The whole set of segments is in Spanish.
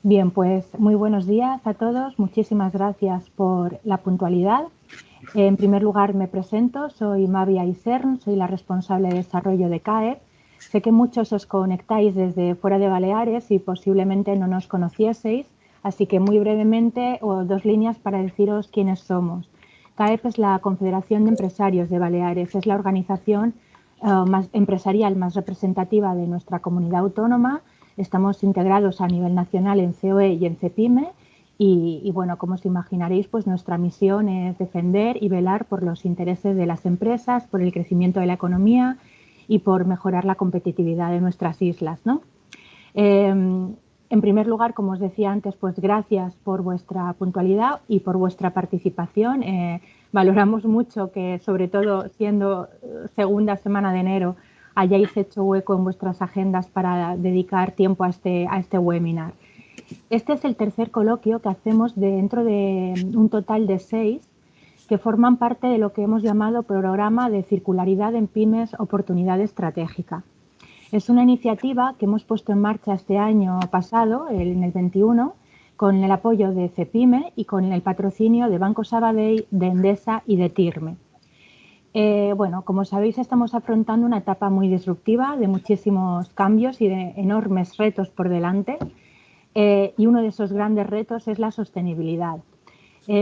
Bien, pues muy buenos días a todos. Muchísimas gracias por la puntualidad. En primer lugar me presento, soy Mavia Isern, soy la responsable de desarrollo de CAEP. Sé que muchos os conectáis desde fuera de Baleares y posiblemente no nos conocieseis, así que muy brevemente dos líneas para deciros quiénes somos. CAEP es la Confederación de Empresarios de Baleares, es la organización empresarial más representativa de nuestra comunidad autónoma. Estamos integrados a nivel nacional en COE y en CEPIME y bueno, como os imaginaréis, pues nuestra misión es defender y velar por los intereses de las empresas, por el crecimiento de la economía y por mejorar la competitividad de nuestras islas, ¿no? En primer lugar, como os decía antes, pues gracias por vuestra puntualidad y por vuestra participación. Valoramos mucho que, sobre todo siendo segunda semana de enero, hayáis hecho hueco en vuestras agendas para dedicar tiempo a este webinar. Este es el tercer coloquio que hacemos dentro de un total de 6 que forman parte de lo que hemos llamado Programa de Circularidad en Pymes Oportunidad Estratégica. Es una iniciativa que hemos puesto en marcha este año pasado, en el 21, con el apoyo de CEPIME y con el patrocinio de Banco Sabadell, de Endesa y de TIRME. Bueno, como sabéis, estamos afrontando una etapa muy disruptiva de muchísimos cambios y de enormes retos por delante. Y uno de esos grandes retos es la sostenibilidad.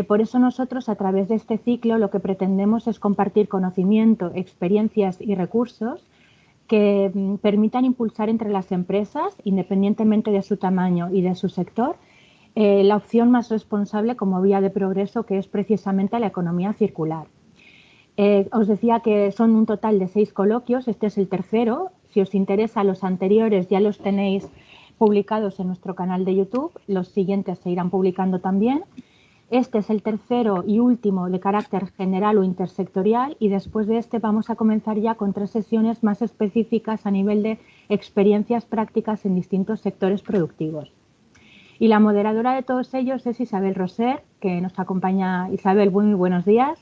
Por eso nosotros, a través de este ciclo, lo que pretendemos es compartir conocimiento, experiencias y recursos que permitan impulsar entre las empresas, independientemente de su tamaño y de su sector, la opción más responsable como vía de progreso, que es precisamente la economía circular. Os decía que son un total de 6 coloquios, este es el tercero. Si os interesa, los anteriores ya los tenéis publicados en nuestro canal de YouTube, los siguientes se irán publicando también. Este es el tercero y último de carácter general o intersectorial y después de este vamos a comenzar ya con 3 sesiones más específicas a nivel de experiencias prácticas en distintos sectores productivos. Y la moderadora de todos ellos es Isabel Roser, que nos acompaña. Isabel, muy buenos días.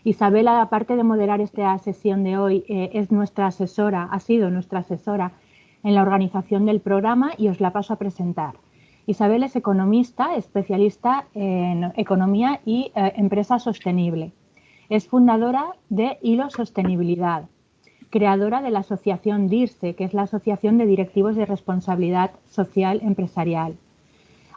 Isabel, aparte de moderar esta sesión de hoy, es nuestra asesora, ha sido nuestra asesora en la organización del programa y os la paso a presentar. Isabel es economista, especialista en economía y empresa sostenible. Es fundadora de Hilo Sostenibilidad, creadora de la asociación DIRSE, que es la Asociación de Directivos de Responsabilidad Social Empresarial.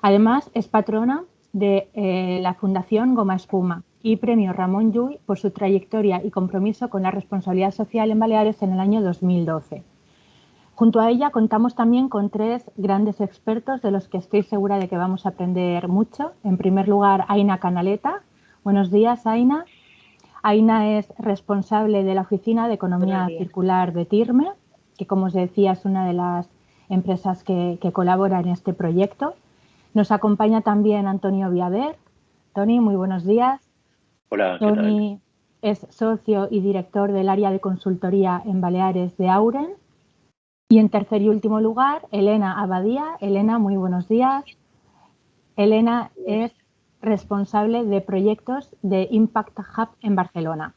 Además, es patrona de la Fundación Goma Espuma y Premio Ramón Llull por su trayectoria y compromiso con la responsabilidad social en Baleares en el año 2012. Junto a ella contamos también con 3 grandes expertos de los que estoy segura de que vamos a aprender mucho. En primer lugar, Aina Canaleta. Buenos días, Aina. Aina es responsable de la Oficina de Economía Circular de TIRME, que, como os decía, es una de las empresas que colabora en este proyecto. Nos acompaña también Antonio Viader. Toni, muy buenos días. Hola, ¿qué Toni es socio y director del área de consultoría en Baleares de Auren. Y en tercer y último lugar, Elena Abadía. Elena, muy buenos días. Elena es responsable de proyectos de Impact Hub en Barcelona.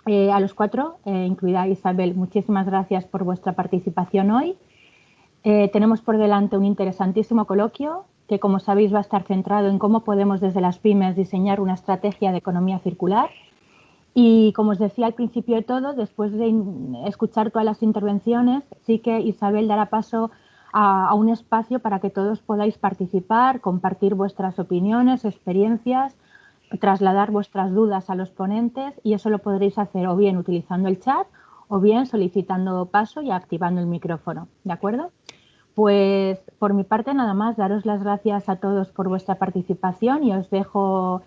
A los 4, incluida Isabel, muchísimas gracias por vuestra participación hoy. Tenemos por delante un interesantísimo coloquio que, como sabéis, va a estar centrado en cómo podemos desde las pymes diseñar una estrategia de economía circular. Y como os decía al principio de todo, después de escuchar todas las intervenciones, sí que Isabel dará paso a un espacio para que todos podáis participar, compartir vuestras opiniones, experiencias, trasladar vuestras dudas a los ponentes, y eso lo podréis hacer o bien utilizando el chat o bien solicitando paso y activando el micrófono. ¿De acuerdo? Pues por mi parte nada más, daros las gracias a todos por vuestra participación y os dejo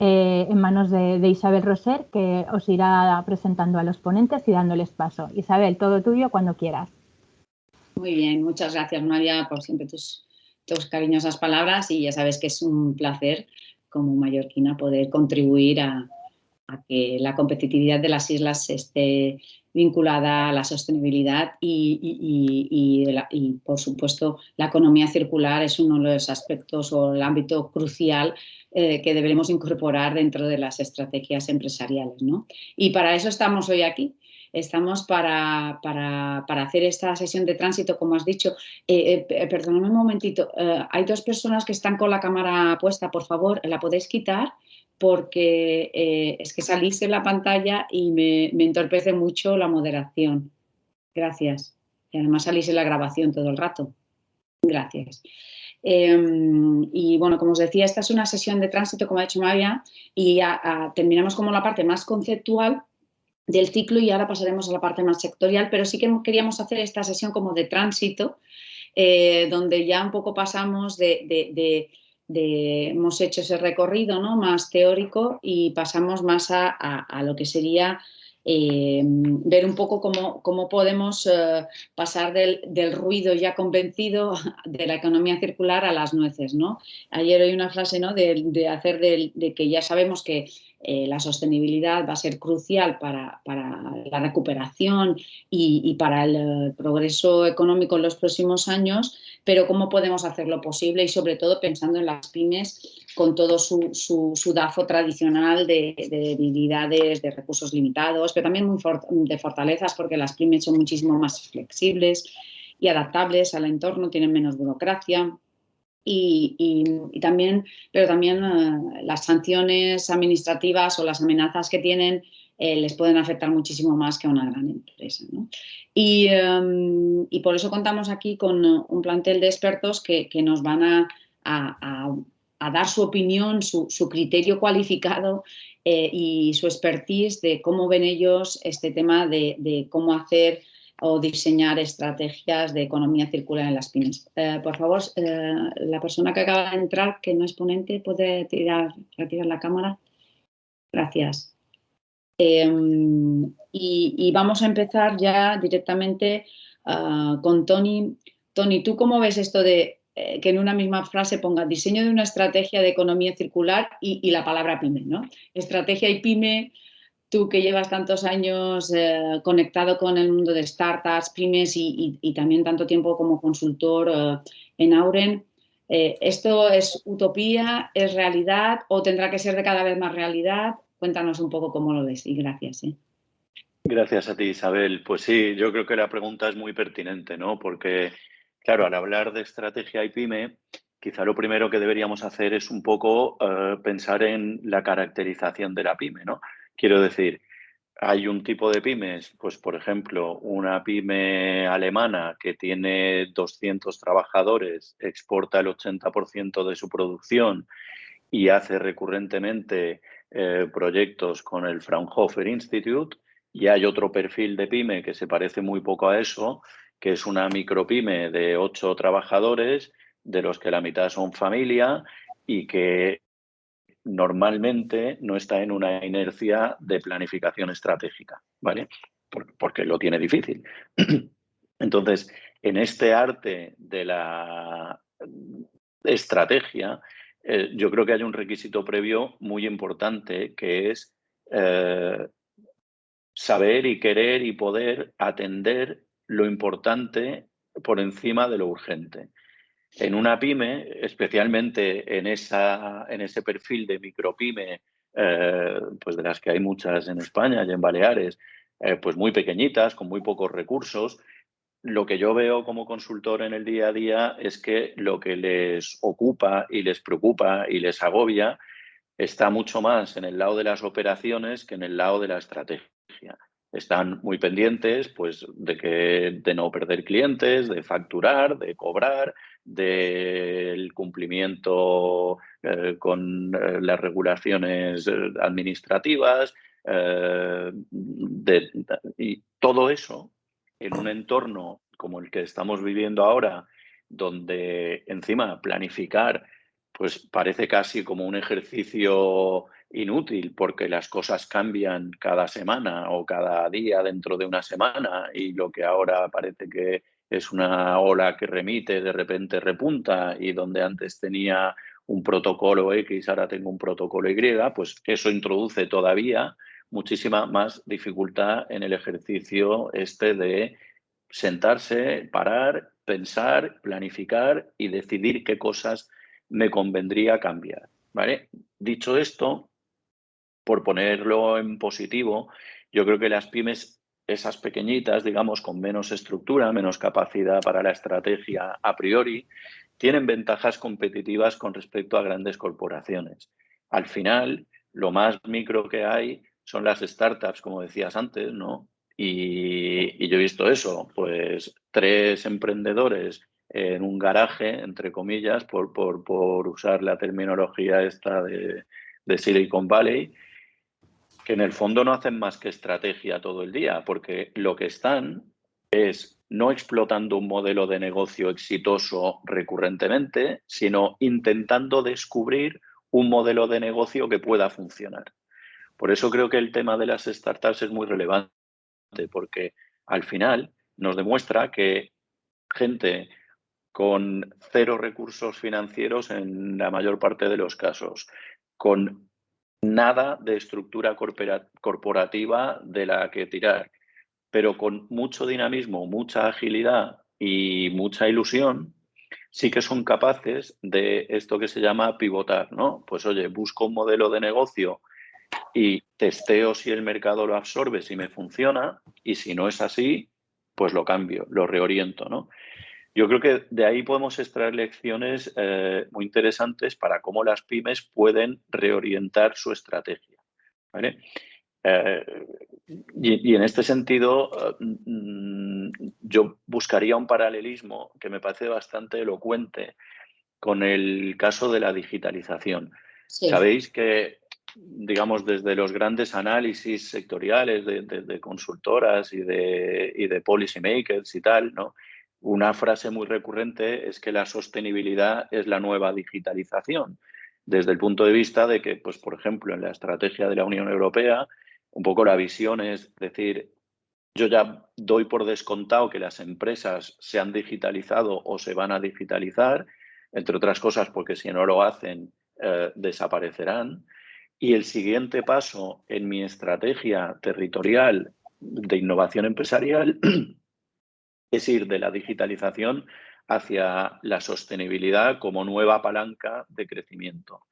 en manos de Isabel Roser, que os irá presentando a los ponentes y dándoles paso. Isabel, todo tuyo cuando quieras. Muy bien, muchas gracias, María, por siempre tus cariñosas palabras, y ya sabes que es un placer como mallorquina poder contribuir a que la competitividad de las islas esté vinculada a la sostenibilidad y por supuesto, la economía circular es uno de los aspectos o el ámbito crucial que deberemos incorporar dentro de las estrategias empresariales, ¿no? Y para eso estamos hoy aquí. estamos para hacer esta sesión de tránsito, como has dicho. Perdóname un momentito, hay dos personas que están con la cámara puesta, por favor, ¿la podéis quitar? Porque es que salís en la pantalla y me entorpece mucho la moderación. Gracias. Y además salís en la grabación todo el rato. Gracias. Y bueno, como os decía, esta es una sesión de tránsito, como ha dicho María, y terminamos como la parte más conceptual del ciclo y ahora pasaremos a la parte más sectorial, pero sí que queríamos hacer esta sesión como de tránsito, donde ya un poco pasamos hemos hecho ese recorrido, ¿no?, más teórico y pasamos más a lo que sería ver un poco cómo podemos pasar del ruido ya convencido de la economía circular a las nueces, ¿no? Ayer oí una frase, ¿no?, de que ya sabemos que la sostenibilidad va a ser crucial para la recuperación y para el progreso económico en los próximos años, pero cómo podemos hacerlo posible y sobre todo pensando en las pymes con todo su DAFO tradicional de debilidades, de recursos limitados, pero también de fortalezas, porque las pymes son muchísimo más flexibles y adaptables al entorno, tienen menos burocracia. También, pero también las sanciones administrativas o las amenazas que tienen les pueden afectar muchísimo más que a una gran empresa, ¿no? Y por eso contamos aquí con un plantel de expertos que nos van a dar su opinión, su criterio cualificado y su expertise de cómo ven ellos este tema de cómo hacer o diseñar estrategias de economía circular en las pymes. Por favor, la persona que acaba de entrar, que no es ponente, ¿puede retirar la cámara? Gracias. Y vamos a empezar ya directamente con Tony. Tony, ¿tú cómo ves esto de que en una misma frase ponga diseño de una estrategia de economía circular y la palabra pyme, ¿no? Estrategia y pyme. Tú que llevas tantos años conectado con el mundo de startups, pymes y también tanto tiempo como consultor en Auren, ¿esto es utopía, es realidad o tendrá que ser de cada vez más realidad? Cuéntanos un poco cómo lo ves y gracias. Gracias a ti, Isabel. Pues sí, yo creo que la pregunta es muy pertinente, ¿no? Porque, claro, al hablar de estrategia y pyme, quizá lo primero que deberíamos hacer es un poco pensar en la caracterización de la pyme, ¿no? Quiero decir, hay un tipo de pymes, pues por ejemplo, una pyme alemana que tiene 200 trabajadores, exporta el 80% de su producción y hace recurrentemente proyectos con el Fraunhofer Institute, y hay otro perfil de pyme que se parece muy poco a eso, que es una micropyme de 8 trabajadores, de los que la mitad son familia y que normalmente no está en una inercia de planificación estratégica, ¿vale? Porque lo tiene difícil. Entonces, en este arte de la estrategia, yo creo que hay un requisito previo muy importante, que es saber y querer y poder atender lo importante por encima de lo urgente. En una pyme, especialmente en ese perfil de micropyme, pues de las que hay muchas en España y en Baleares, pues muy pequeñitas, con muy pocos recursos, lo que yo veo como consultor en el día a día es que lo que les ocupa y les preocupa y les agobia está mucho más en el lado de las operaciones que en el lado de la estrategia. Están muy pendientes, pues, de no perder clientes, de facturar, de cobrar, del cumplimiento con las regulaciones administrativas, y todo eso en un entorno como el que estamos viviendo ahora, donde encima planificar pues parece casi como un ejercicio inútil, porque las cosas cambian cada semana o cada día dentro de una semana, y lo que ahora parece que es una ola que remite, de repente repunta, y donde antes tenía un protocolo X, ahora tengo un protocolo Y, pues eso introduce todavía muchísima más dificultad en el ejercicio este de sentarse, parar, pensar, planificar y decidir qué cosas me convendría cambiar, ¿vale? Dicho esto, por ponerlo en positivo, yo creo que las pymes esas pequeñitas, digamos, con menos estructura, menos capacidad para la estrategia a priori, tienen ventajas competitivas con respecto a grandes corporaciones. Al final, lo más micro que hay son las startups, como decías antes, ¿no? Y yo he visto eso, pues 3 emprendedores en un garaje, entre comillas, por usar la terminología esta de Silicon Valley, que en el fondo no hacen más que estrategia todo el día, porque lo que están es no explotando un modelo de negocio exitoso recurrentemente, sino intentando descubrir un modelo de negocio que pueda funcionar. Por eso creo que el tema de las startups es muy relevante, porque al final nos demuestra que gente con 0 recursos financieros en la mayor parte de los casos, con nada de estructura corporativa de la que tirar, pero con mucho dinamismo, mucha agilidad y mucha ilusión, sí que son capaces de esto que se llama pivotar, ¿no? Pues oye, busco un modelo de negocio y testeo si el mercado lo absorbe, si me funciona, y si no es así, pues lo cambio, lo reoriento, ¿no? Yo creo que de ahí podemos extraer lecciones muy interesantes para cómo las pymes pueden reorientar su estrategia, ¿vale? Eh, y en este sentido, yo buscaría un paralelismo que me parece bastante elocuente con el caso de la digitalización. Sí. Sabéis que, digamos, desde los grandes análisis sectoriales de consultoras y de policy makers y tal, ¿no? Una frase muy recurrente es que la sostenibilidad es la nueva digitalización, desde el punto de vista de que, pues, por ejemplo, en la estrategia de la Unión Europea, un poco la visión es decir, yo ya doy por descontado que las empresas se han digitalizado o se van a digitalizar, entre otras cosas porque si no lo hacen, desaparecerán. Y el siguiente paso en mi estrategia territorial de innovación empresarial es ir de la digitalización hacia la sostenibilidad como nueva palanca de crecimiento.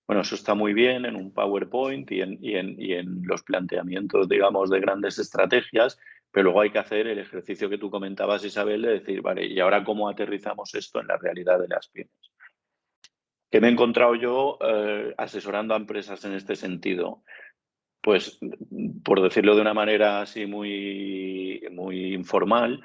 Bueno, eso está muy bien en un PowerPoint y en los planteamientos, digamos, de grandes estrategias, pero luego hay que hacer el ejercicio que tú comentabas, Isabel, de decir, vale, ¿y ahora cómo aterrizamos esto en la realidad de las pymes? ¿Qué me he encontrado yo asesorando a empresas en este sentido? Pues, por decirlo de una manera así muy informal,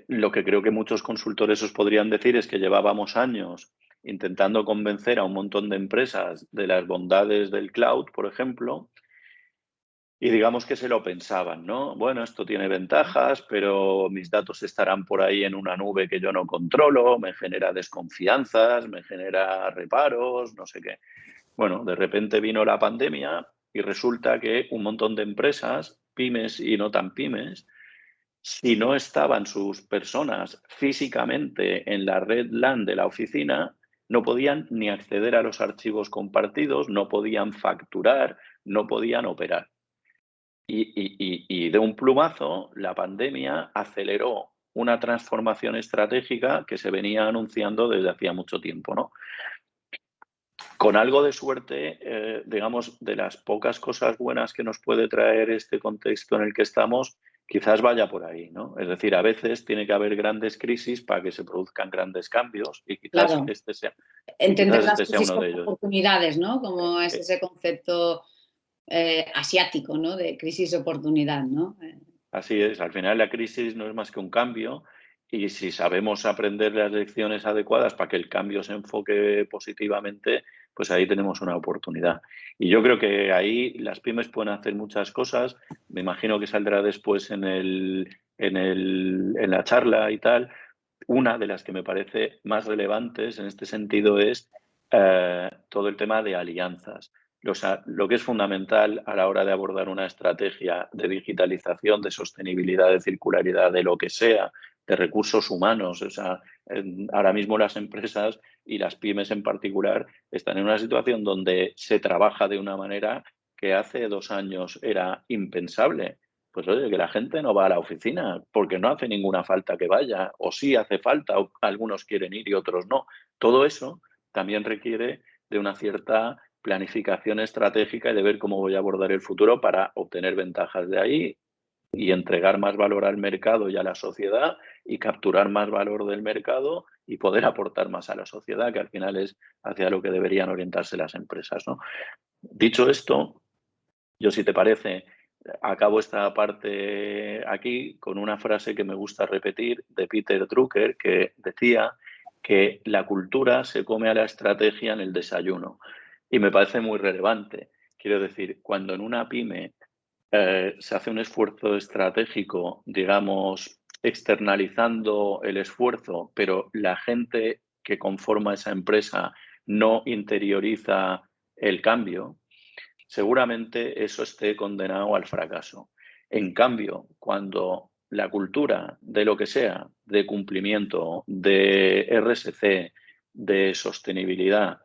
lo que creo que muchos consultores os podrían decir es que llevábamos años intentando convencer a un montón de empresas de las bondades del cloud, por ejemplo, y digamos que se lo pensaban, ¿no? Bueno, esto tiene ventajas, pero mis datos estarán por ahí en una nube que yo no controlo, me genera desconfianzas, me genera reparos, no sé qué. Bueno, de repente vino la pandemia y resulta que un montón de empresas, pymes y no tan pymes, si no estaban sus personas físicamente en la red LAN de la oficina, no podían ni acceder a los archivos compartidos, no podían facturar, no podían operar. Y de un plumazo, la pandemia aceleró una transformación estratégica que se venía anunciando desde hacía mucho tiempo, ¿no? Con algo de suerte, digamos, de las pocas cosas buenas que nos puede traer este contexto en el que estamos, quizás vaya por ahí, ¿no? Es decir, a veces tiene que haber grandes crisis para que se produzcan grandes cambios y quizás Claro. este sea, Entender quizás las este sea crisis uno de como ellos. oportunidades, ¿no? Como es ese concepto asiático, ¿no? De crisis-oportunidad, ¿no? Así es, al final la crisis no es más que un cambio y si sabemos aprender las lecciones adecuadas para que el cambio se enfoque positivamente, pues ahí tenemos una oportunidad. Y yo creo que ahí las pymes pueden hacer muchas cosas. Me imagino que saldrá después en la charla y tal. Una de las que me parece más relevantes en este sentido es todo el tema de alianzas. Lo que es fundamental a la hora de abordar una estrategia de digitalización, de sostenibilidad, de circularidad, de lo que sea, de recursos humanos. O sea, ahora mismo las empresas y las pymes en particular están en una situación donde se trabaja de una manera que hace 2 años era impensable. Pues oye, que la gente no va a la oficina porque no hace ninguna falta que vaya, o sí hace falta, o algunos quieren ir y otros no. Todo eso también requiere de una cierta planificación estratégica y de ver cómo voy a abordar el futuro para obtener ventajas de ahí y entregar más valor al mercado y a la sociedad y capturar más valor del mercado y poder aportar más a la sociedad, que al final es hacia lo que deberían orientarse las empresas, ¿no? Dicho esto, yo, si te parece, acabo esta parte aquí con una frase que me gusta repetir de Peter Drucker, que decía que la cultura se come a la estrategia en el desayuno. Y me parece muy relevante. Quiero decir, cuando en una pyme se hace un esfuerzo estratégico, digamos, externalizando el esfuerzo, pero la gente que conforma esa empresa no interioriza el cambio, seguramente eso esté condenado al fracaso. En cambio, cuando la cultura de lo que sea, de cumplimiento, de RSC, de sostenibilidad,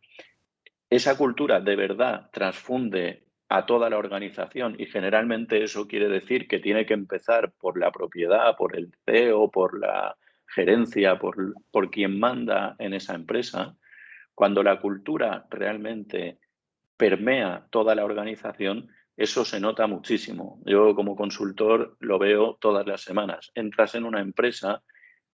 esa cultura de verdad transfunde a toda la organización, y generalmente eso quiere decir que tiene que empezar por la propiedad, por el CEO, por la gerencia, por quien manda en esa empresa. Cuando la cultura realmente permea toda la organización, eso se nota muchísimo. Yo, como consultor, lo veo todas las semanas. Entras en una empresa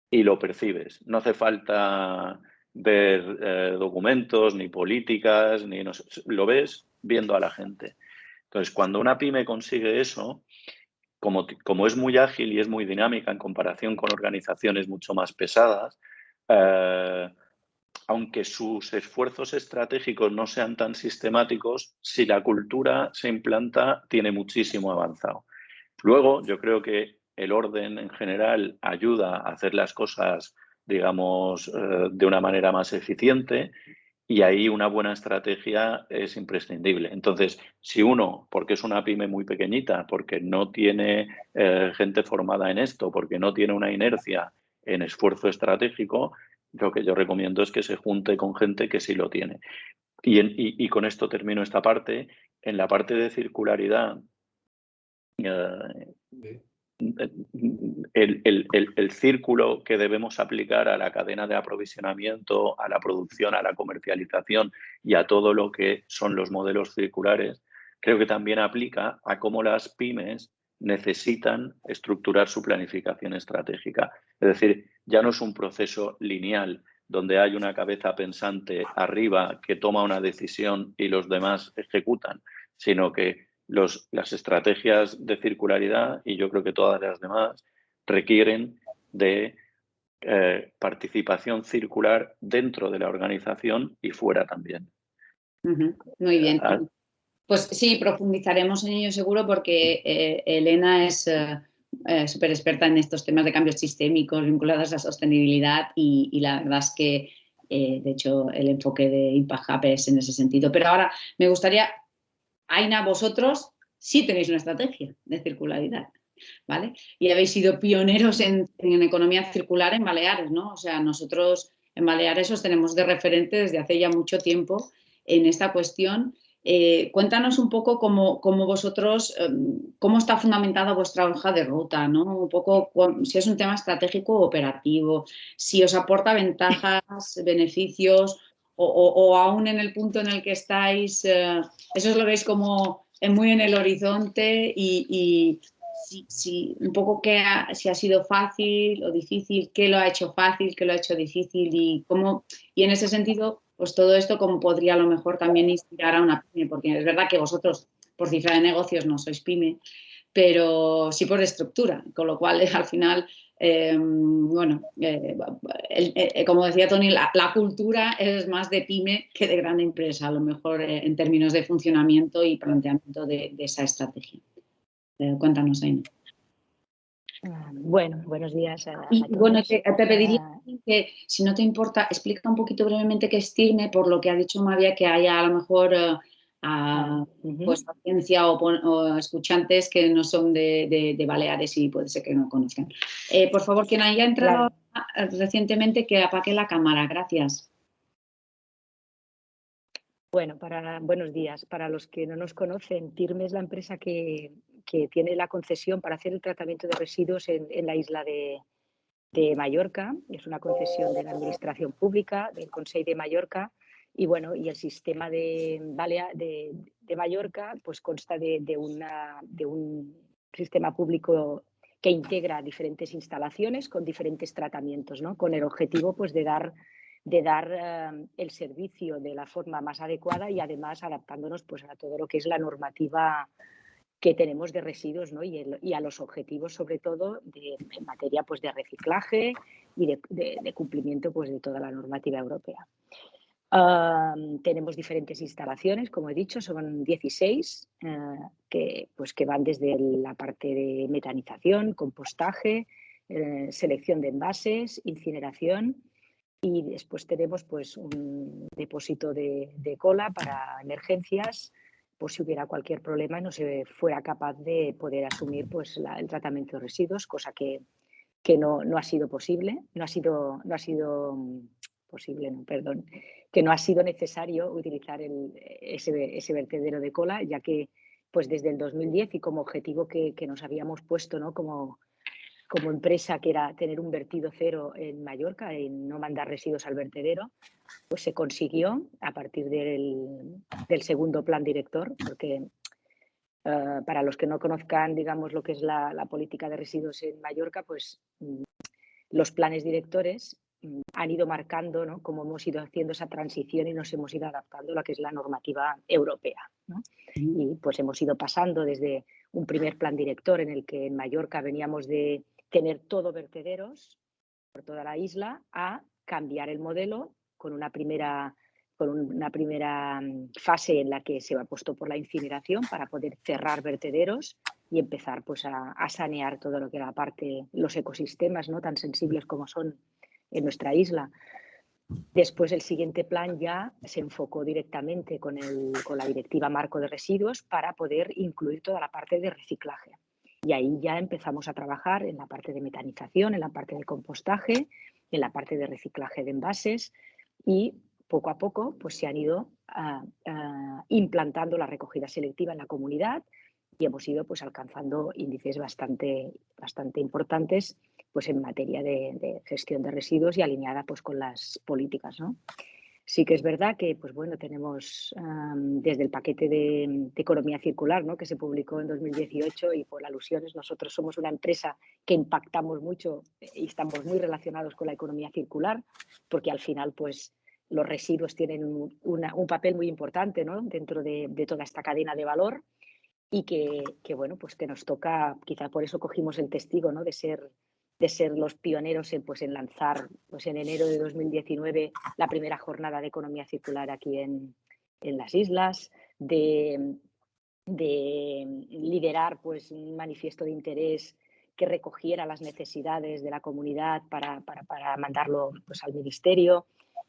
y lo percibes. No hace falta ver documentos, ni políticas, ni no sé, lo ves viendo a la gente. Entonces, cuando una pyme consigue eso, como es muy ágil y es muy dinámica en comparación con organizaciones mucho más pesadas, eh, aunque sus esfuerzos estratégicos no sean tan sistemáticos, si la cultura se implanta, tiene muchísimo avanzado. Luego, yo creo que el orden en general ayuda a hacer las cosas, digamos, de una manera más eficiente, y ahí una buena estrategia es imprescindible. Entonces, si uno, porque es una pyme muy pequeñita, porque no tiene gente formada en esto, porque no tiene una inercia en esfuerzo estratégico, lo que yo recomiendo es que se junte con gente que sí lo tiene. Y con esto termino esta parte. En la parte de circularidad, el círculo que debemos aplicar a la cadena de aprovisionamiento, a la producción, a la comercialización y a todo lo que son los modelos circulares, creo que también aplica a cómo las pymes necesitan estructurar su planificación estratégica. Es decir, ya no es un proceso lineal donde hay una cabeza pensante arriba que toma una decisión y los demás ejecutan, sino que las estrategias de circularidad, y yo creo que todas las demás, requieren de participación circular dentro de la organización y fuera también. Muy bien. Pues sí, profundizaremos en ello seguro, porque Elena es súper experta en estos temas de cambios sistémicos vinculados a la sostenibilidad, y la verdad es que, de hecho, el enfoque de Impact Hub es en ese sentido. Pero ahora me gustaría, Aina, vosotros sí tenéis una estrategia de circularidad, ¿vale? Y habéis sido pioneros en economía circular en Baleares, ¿no? O sea, nosotros en Baleares os tenemos de referente desde hace ya mucho tiempo en esta cuestión. Cuéntanos un poco cómo vosotros, cómo está fundamentada vuestra hoja de ruta, ¿no? Un poco si es un tema estratégico o operativo, si os aporta ventajas, beneficios, o aún en el punto en el que estáis, eso os lo veis como muy en el horizonte, y si un poco si ha sido fácil o difícil, qué lo ha hecho fácil, qué lo ha hecho difícil, y en ese sentido, pues todo esto como podría a lo mejor también inspirar a una pyme, porque es verdad que vosotros por cifra de negocios no sois pyme, pero sí por estructura, con lo cual al final, como decía Tony, la cultura es más de pyme que de gran empresa, a lo mejor en términos de funcionamiento y planteamiento de esa estrategia. Cuéntanos, Aina. Bueno, buenos días a todos. Bueno, te pediría que, si no te importa, explica un poquito brevemente qué es TIRME, por lo que ha dicho María, que haya a lo mejor pues audiencia o escuchantes que no son de Baleares y puede ser que no conozcan. Por favor, quien haya entrado recientemente, que apague la cámara. Gracias. Bueno, buenos días. Para los que no nos conocen, TIRME es la empresa que tiene la concesión para hacer el tratamiento de residuos en la isla de Mallorca. Es una concesión de la Administración Pública, del Consell de Mallorca, y bueno, y el sistema de Mallorca pues consta de un sistema público que integra diferentes instalaciones con diferentes tratamientos, ¿no? Con el objetivo pues, de dar el servicio de la forma más adecuada y además adaptándonos pues, a todo lo que es la normativa que tenemos de residuos, ¿no? y a los objetivos, sobre todo, en materia pues, de reciclaje y de cumplimiento pues, de toda la normativa europea. Tenemos diferentes instalaciones, como he dicho, son 16, que van desde la parte de metanización, compostaje, selección de envases, incineración, y después tenemos pues, un depósito de cola para emergencias, por si hubiera cualquier problema y no se fuera capaz de poder asumir pues, el tratamiento de residuos, cosa que no ha sido posible, que no ha sido necesario utilizar ese vertedero de cola, ya que pues desde el 2010 y como objetivo que nos habíamos puesto, ¿no? como empresa, que era tener un vertido cero en Mallorca y no mandar residuos al vertedero, pues se consiguió a partir del segundo plan director, porque para los que no conozcan, digamos, lo que es la política de residuos en Mallorca, pues los planes directores han ido marcando, ¿no? Cómo hemos ido haciendo esa transición y nos hemos ido adaptando a lo que es la normativa europea, ¿no? Y pues hemos ido pasando desde un primer plan director en el que en Mallorca veníamos de tener todo vertederos por toda la isla a cambiar el modelo con una primera fase en la que se apostó por la incineración para poder cerrar vertederos y empezar pues, a sanear todo lo que era los ecosistemas, ¿no? Tan sensibles como son en nuestra isla. Después el siguiente plan ya se enfocó directamente con la Directiva Marco de Residuos para poder incluir toda la parte de reciclaje. Y ahí ya empezamos a trabajar en la parte de metanización, en la parte de compostaje, en la parte de reciclaje de envases y poco a poco pues, se han ido implantando la recogida selectiva en la comunidad y hemos ido pues, alcanzando índices bastante importantes pues, en materia de gestión de residuos y alineada pues, con las políticas, ¿no? Sí que es verdad que pues, bueno, tenemos desde el paquete de economía circular, ¿no? Que se publicó en 2018 y por alusiones nosotros somos una empresa que impactamos mucho y estamos muy relacionados con la economía circular porque al final pues, los residuos tienen un papel muy importante, ¿no? Dentro de toda esta cadena de valor y que bueno, pues que nos toca, quizá por eso cogimos el testigo, ¿no? de ser los pioneros en lanzar pues en enero de 2019 la primera jornada de economía circular aquí en las islas, de liderar pues un manifiesto de interés que recogiera las necesidades de la comunidad para mandarlo pues, al ministerio.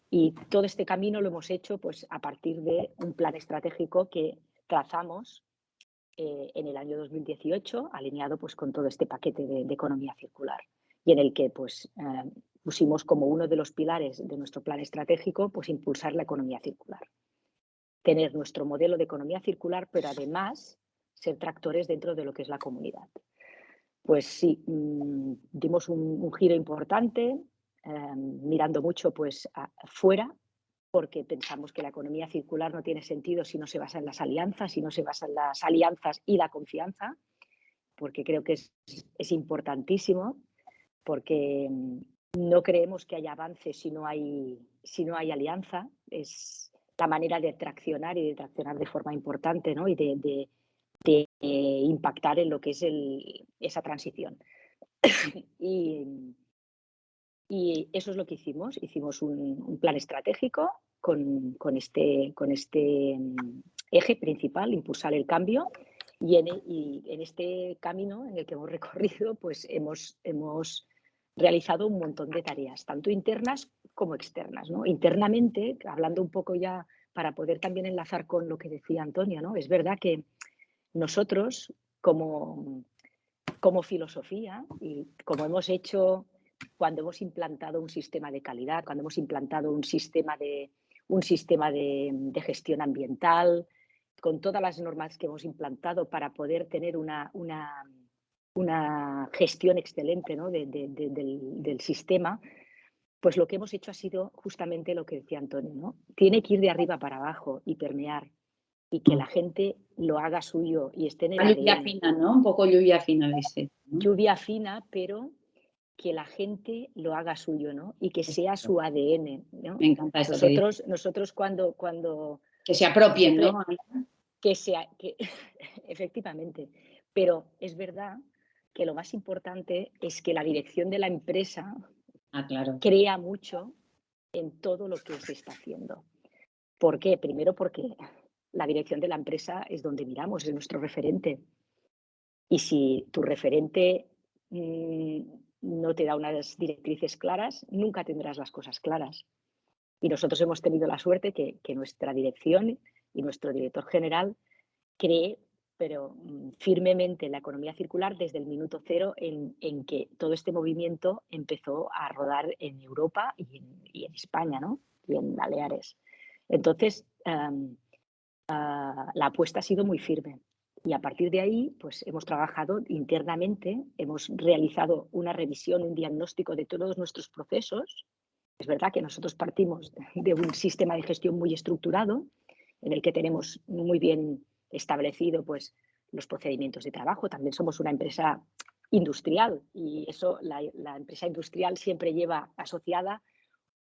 Y todo este camino lo hemos hecho pues, a partir de un plan estratégico que trazamos en el año 2018, alineado pues, con todo este paquete de economía circular y en el que pues, pusimos como uno de los pilares de nuestro plan estratégico pues, impulsar la economía circular. Tener nuestro modelo de economía circular, pero además ser tractores dentro de lo que es la comunidad. Pues sí, dimos un giro importante, mirando mucho pues, fuera, porque pensamos que la economía circular no tiene sentido si no se basa en las alianzas, y la confianza, porque creo que es importantísimo, porque no creemos que haya avance si no hay alianza. Es la manera de traccionar y de traccionar de forma importante, ¿no? Y de impactar en lo que es esa transición. Y eso es lo que hicimos. Hicimos un plan estratégico con este eje principal, impulsar el cambio. Y en este camino en el que hemos recorrido, pues hemos realizado un montón de tareas, tanto internas como externas, ¿no? Internamente, hablando un poco ya para poder también enlazar con lo que decía Antonio, ¿no? Es verdad que nosotros, como filosofía y como hemos hecho cuando hemos implantado un sistema de calidad, cuando hemos implantado un sistema de gestión ambiental, con todas las normas que hemos implantado para poder tener una gestión excelente, ¿no? del sistema, pues lo que hemos hecho ha sido justamente lo que decía Antonio, ¿no? Tiene que ir de arriba para abajo y permear. y que la gente lo haga suyo y esté en el lluvia ADN. fina, ¿no? Un poco lluvia fina, dice, ¿no? Lluvia fina, pero que la gente lo haga suyo, ¿no? Y que sea su ADN, ¿no? Me encanta esto que dices. Nosotros cuando Que se apropien, siempre, ¿no? Efectivamente, pero es verdad que lo más importante es que la dirección de la empresa Claro. crea mucho en todo lo que se está haciendo. ¿Por qué? Primero porque la dirección de la empresa es donde miramos, es nuestro referente. Y si tu referente no te da unas directrices claras, nunca tendrás las cosas claras. Y nosotros hemos tenido la suerte que nuestra dirección y nuestro director general cree, pero firmemente, la economía circular desde el minuto cero en que todo este movimiento empezó a rodar en Europa y en España, ¿no? Y en Baleares. Entonces, la apuesta ha sido muy firme. Y a partir de ahí, pues hemos trabajado internamente, hemos realizado una revisión, un diagnóstico de todos nuestros procesos. Es verdad que nosotros partimos de un sistema de gestión muy estructurado, en el que tenemos muy bien establecido pues, los procedimientos de trabajo. También somos una empresa industrial y eso, la empresa industrial siempre lleva asociada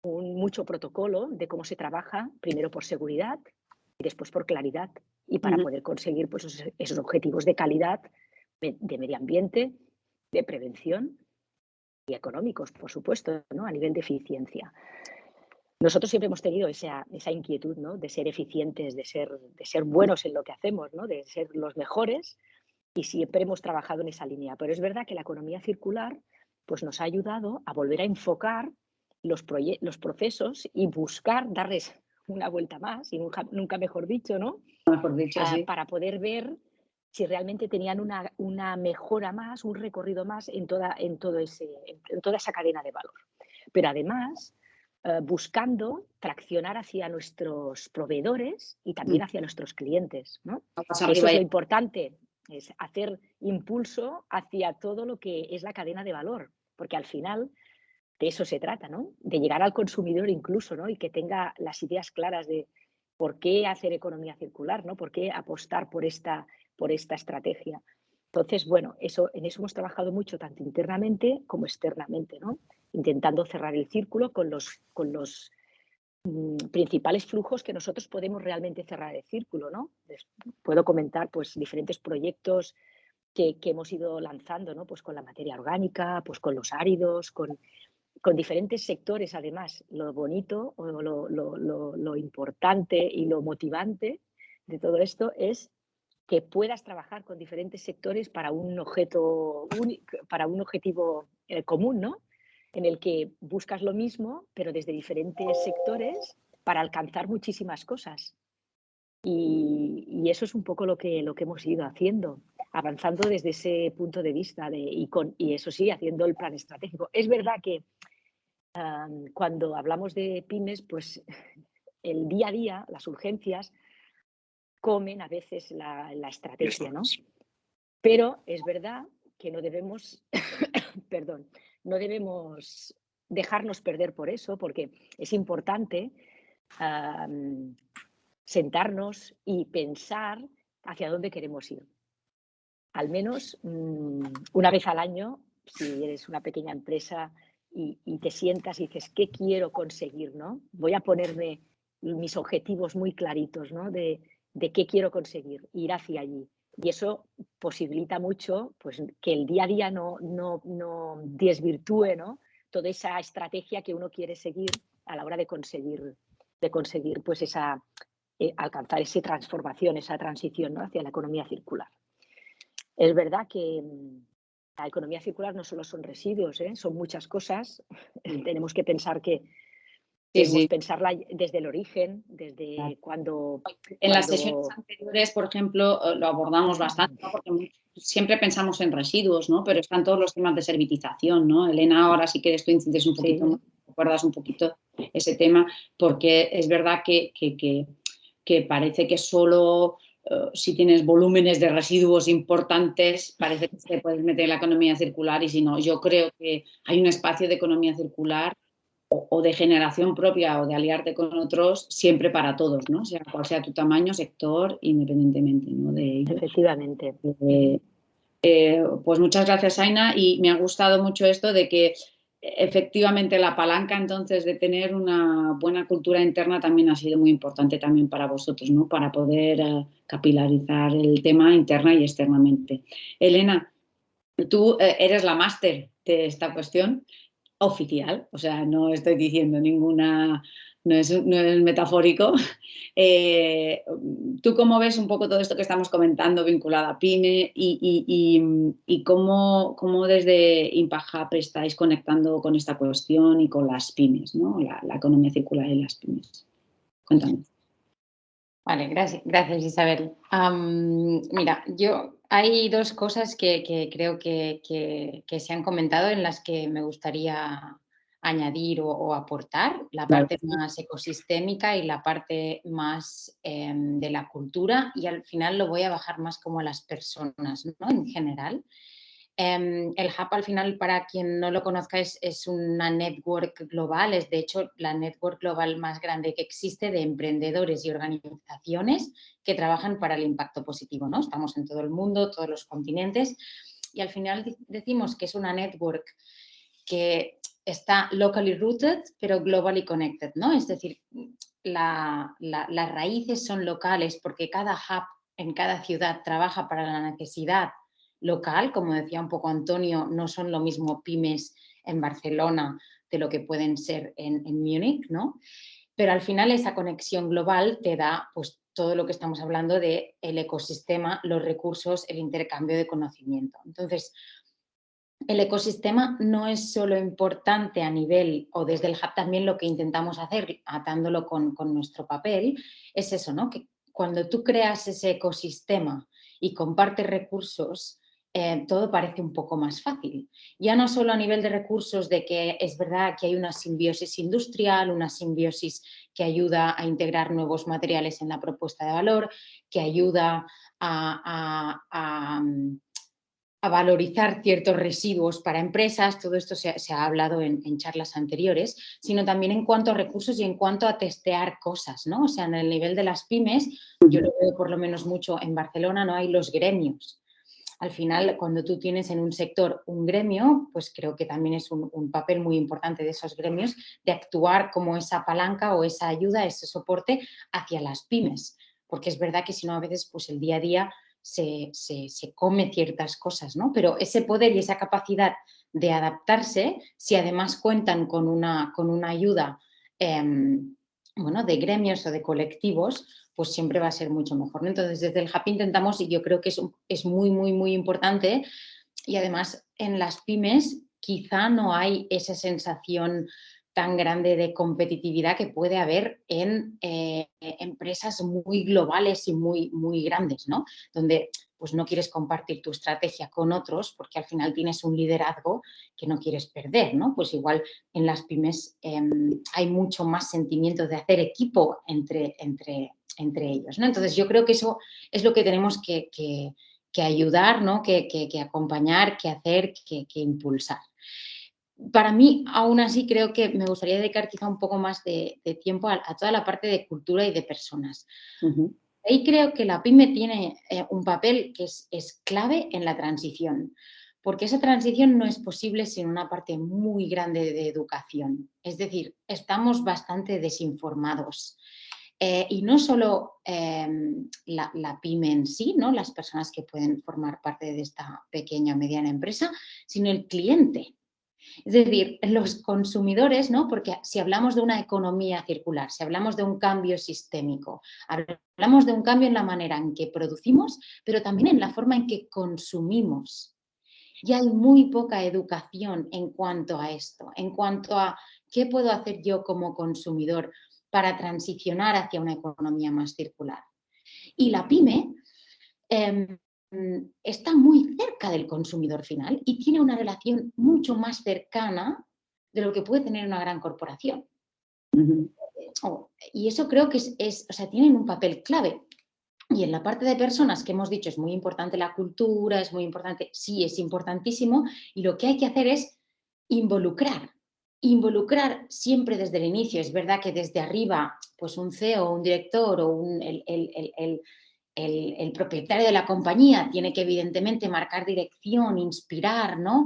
mucho protocolo de cómo se trabaja, primero por seguridad y después por claridad, y para poder conseguir pues, esos objetivos de calidad, de medio ambiente, de prevención y económicos, por supuesto, ¿no? A nivel de eficiencia. Nosotros siempre hemos tenido esa inquietud, ¿no? De ser eficientes, de ser buenos en lo que hacemos, ¿no? De ser los mejores, y siempre hemos trabajado en esa línea. Pero es verdad que la economía circular pues, nos ha ayudado a volver a enfocar los procesos y buscar darles una vuelta más, y nunca mejor dicho, ¿no? Mejor dicho, sí. Para poder ver si realmente tenían una mejora más, un recorrido más en toda esa cadena de valor. Pero además, buscando traccionar hacia nuestros proveedores y también hacia nuestros clientes, ¿no? Eso es lo importante, es hacer impulso hacia todo lo que es la cadena de valor, porque al final de eso se trata, ¿no? De llegar al consumidor incluso, ¿no? Y que tenga las ideas claras de por qué hacer economía circular, ¿no? Por qué apostar por esta estrategia. Entonces, bueno, en eso hemos trabajado mucho, tanto internamente como externamente, ¿no? Intentando cerrar el círculo con los principales flujos que nosotros podemos realmente cerrar el círculo, ¿no? Puedo comentar pues, diferentes proyectos que hemos ido lanzando, ¿no? Pues con la materia orgánica, pues con los áridos, con diferentes sectores. Además, lo bonito o lo importante y lo motivante de todo esto es que puedas trabajar con diferentes sectores para un objetivo común, ¿no? En el que buscas lo mismo, pero desde diferentes sectores para alcanzar muchísimas cosas. Y eso es un poco lo que hemos ido haciendo, avanzando desde ese punto de vista y eso sí, haciendo el plan estratégico. Es verdad que cuando hablamos de pymes, pues el día a día, las urgencias, comen a veces la estrategia, ¿no? Pero es verdad que no debemos, no debemos dejarnos perder por eso, porque es importante sentarnos y pensar hacia dónde queremos ir. Al menos una vez al año, si eres una pequeña empresa y te sientas y dices, ¿qué quiero conseguir, ¿no? Voy a ponerme mis objetivos muy claritos, ¿no? De qué quiero conseguir, ir hacia allí. Y eso posibilita mucho pues, que el día a día no desvirtúe, ¿no? Toda esa estrategia que uno quiere seguir a la hora de conseguir pues, alcanzar esa transformación, esa transición, ¿no? Hacia la economía circular. Es verdad que la economía circular no solo son residuos, son muchas cosas. Tenemos que pensar pensarla desde el origen, desde cuando... En las sesiones anteriores, por ejemplo, lo abordamos bastante, ¿no? Porque siempre pensamos en residuos, ¿no? Pero están todos los temas de servitización, ¿no? Elena, ahora sí que tú incides un poquito, ¿no? Recuerdas un poquito ese tema, porque es verdad que parece que solo si tienes volúmenes de residuos importantes, parece que te puedes meter en la economía circular, y si no, yo creo que hay un espacio de economía circular o de generación propia o de aliarte con otros, siempre para todos, ¿no? Sea cual sea tu tamaño, sector, independientemente, ¿no?, de ello. Efectivamente. Pues muchas gracias, Aina, y me ha gustado mucho esto de que efectivamente la palanca entonces de tener una buena cultura interna también ha sido muy importante también para vosotros, ¿no?, para poder capilarizar el tema interna y externamente. Elena, tú eres la máster de esta cuestión oficial, o sea, no estoy diciendo ninguna, no es metafórico. ¿Tú cómo ves un poco todo esto que estamos comentando vinculado a PyME y cómo desde Impact Hub estáis conectando con esta cuestión y con las pymes, ¿no?, la economía circular y las pymes? Cuéntanos. Vale, gracias Isabel. Mira, hay dos cosas que creo que se han comentado en las que me gustaría añadir o aportar, la Claro. parte más ecosistémica y la parte más de la cultura, y al final lo voy a bajar más como a las personas, ¿no?, en general. El Hub, al final, para quien no lo conozca, es una network global, es de hecho la network global más grande que existe de emprendedores y organizaciones que trabajan para el impacto positivo, ¿no? Estamos en todo el mundo, todos los continentes, y al final decimos que es una network que está locally rooted, pero globally connected, ¿no? Es decir, las raíces son locales porque cada hub en cada ciudad trabaja para la necesidad local. Como decía un poco Antonio, no son lo mismo pymes en Barcelona de lo que pueden ser en Múnich, ¿no? Pero al final esa conexión global te da pues todo lo que estamos hablando de el ecosistema, los recursos, el intercambio de conocimiento. Entonces, el ecosistema no es solo importante a nivel, o desde el Hub también lo que intentamos hacer, atándolo con nuestro papel, es eso, ¿no?, que cuando tú creas ese ecosistema y compartes recursos, todo parece un poco más fácil. Ya no solo a nivel de recursos, de que es verdad que hay una simbiosis industrial, una simbiosis que ayuda a integrar nuevos materiales en la propuesta de valor, que ayuda a valorizar ciertos residuos para empresas. Todo esto se ha hablado en charlas anteriores, sino también en cuanto a recursos y en cuanto a testear cosas, ¿no? O sea, en el nivel de las pymes, yo lo veo por lo menos mucho en Barcelona, no hay los gremios. Al final, cuando tú tienes en un sector un gremio, pues creo que también es un papel muy importante de esos gremios de actuar como esa palanca o esa ayuda, ese soporte hacia las pymes. Porque es verdad que si no, a veces pues el día a día se come ciertas cosas, ¿no? Pero ese poder y esa capacidad de adaptarse, si además cuentan con una ayuda bueno, de gremios o de colectivos, pues siempre va a ser mucho mejor, ¿no? Entonces, desde el Hub intentamos, y yo creo que es muy, muy, muy importante, y además en las pymes quizá no hay esa sensación tan grande de competitividad que puede haber en empresas muy globales y muy, muy grandes, ¿no? Donde pues no quieres compartir tu estrategia con otros porque al final tienes un liderazgo que no quieres perder, ¿no? Pues igual en las pymes hay mucho más sentimiento de hacer equipo entre ellos, ¿no? Entonces yo creo que eso es lo que tenemos que ayudar, ¿no?, que acompañar, que hacer, que impulsar. Para mí, aún así, creo que me gustaría dedicar quizá un poco más de tiempo a toda la parte de cultura y de personas. Ahí creo que la pyme tiene un papel que es clave en la transición, porque esa transición no es posible sin una parte muy grande de educación. Es decir, estamos bastante desinformados. Y no solo la pyme en sí, ¿no?, las personas que pueden formar parte de esta pequeña o mediana empresa, sino el cliente. Es decir, los consumidores, ¿no?, porque si hablamos de una economía circular, si hablamos de un cambio sistémico, hablamos de un cambio en la manera en que producimos, pero también en la forma en que consumimos. Y hay muy poca educación en cuanto a esto, en cuanto a qué puedo hacer yo como consumidor para transicionar hacia una economía más circular. Y la pyme está muy cerca del consumidor final y tiene una relación mucho más cercana de lo que puede tener una gran corporación. Y eso creo que o sea, tienen un papel clave. Y en la parte de personas que hemos dicho es muy importante la cultura, es muy importante, sí, es importantísimo, y lo que hay que hacer es involucrar involucrar siempre desde el inicio. Es verdad que desde arriba, pues un CEO, un director o el propietario de la compañía tiene que evidentemente marcar dirección, inspirar, ¿no?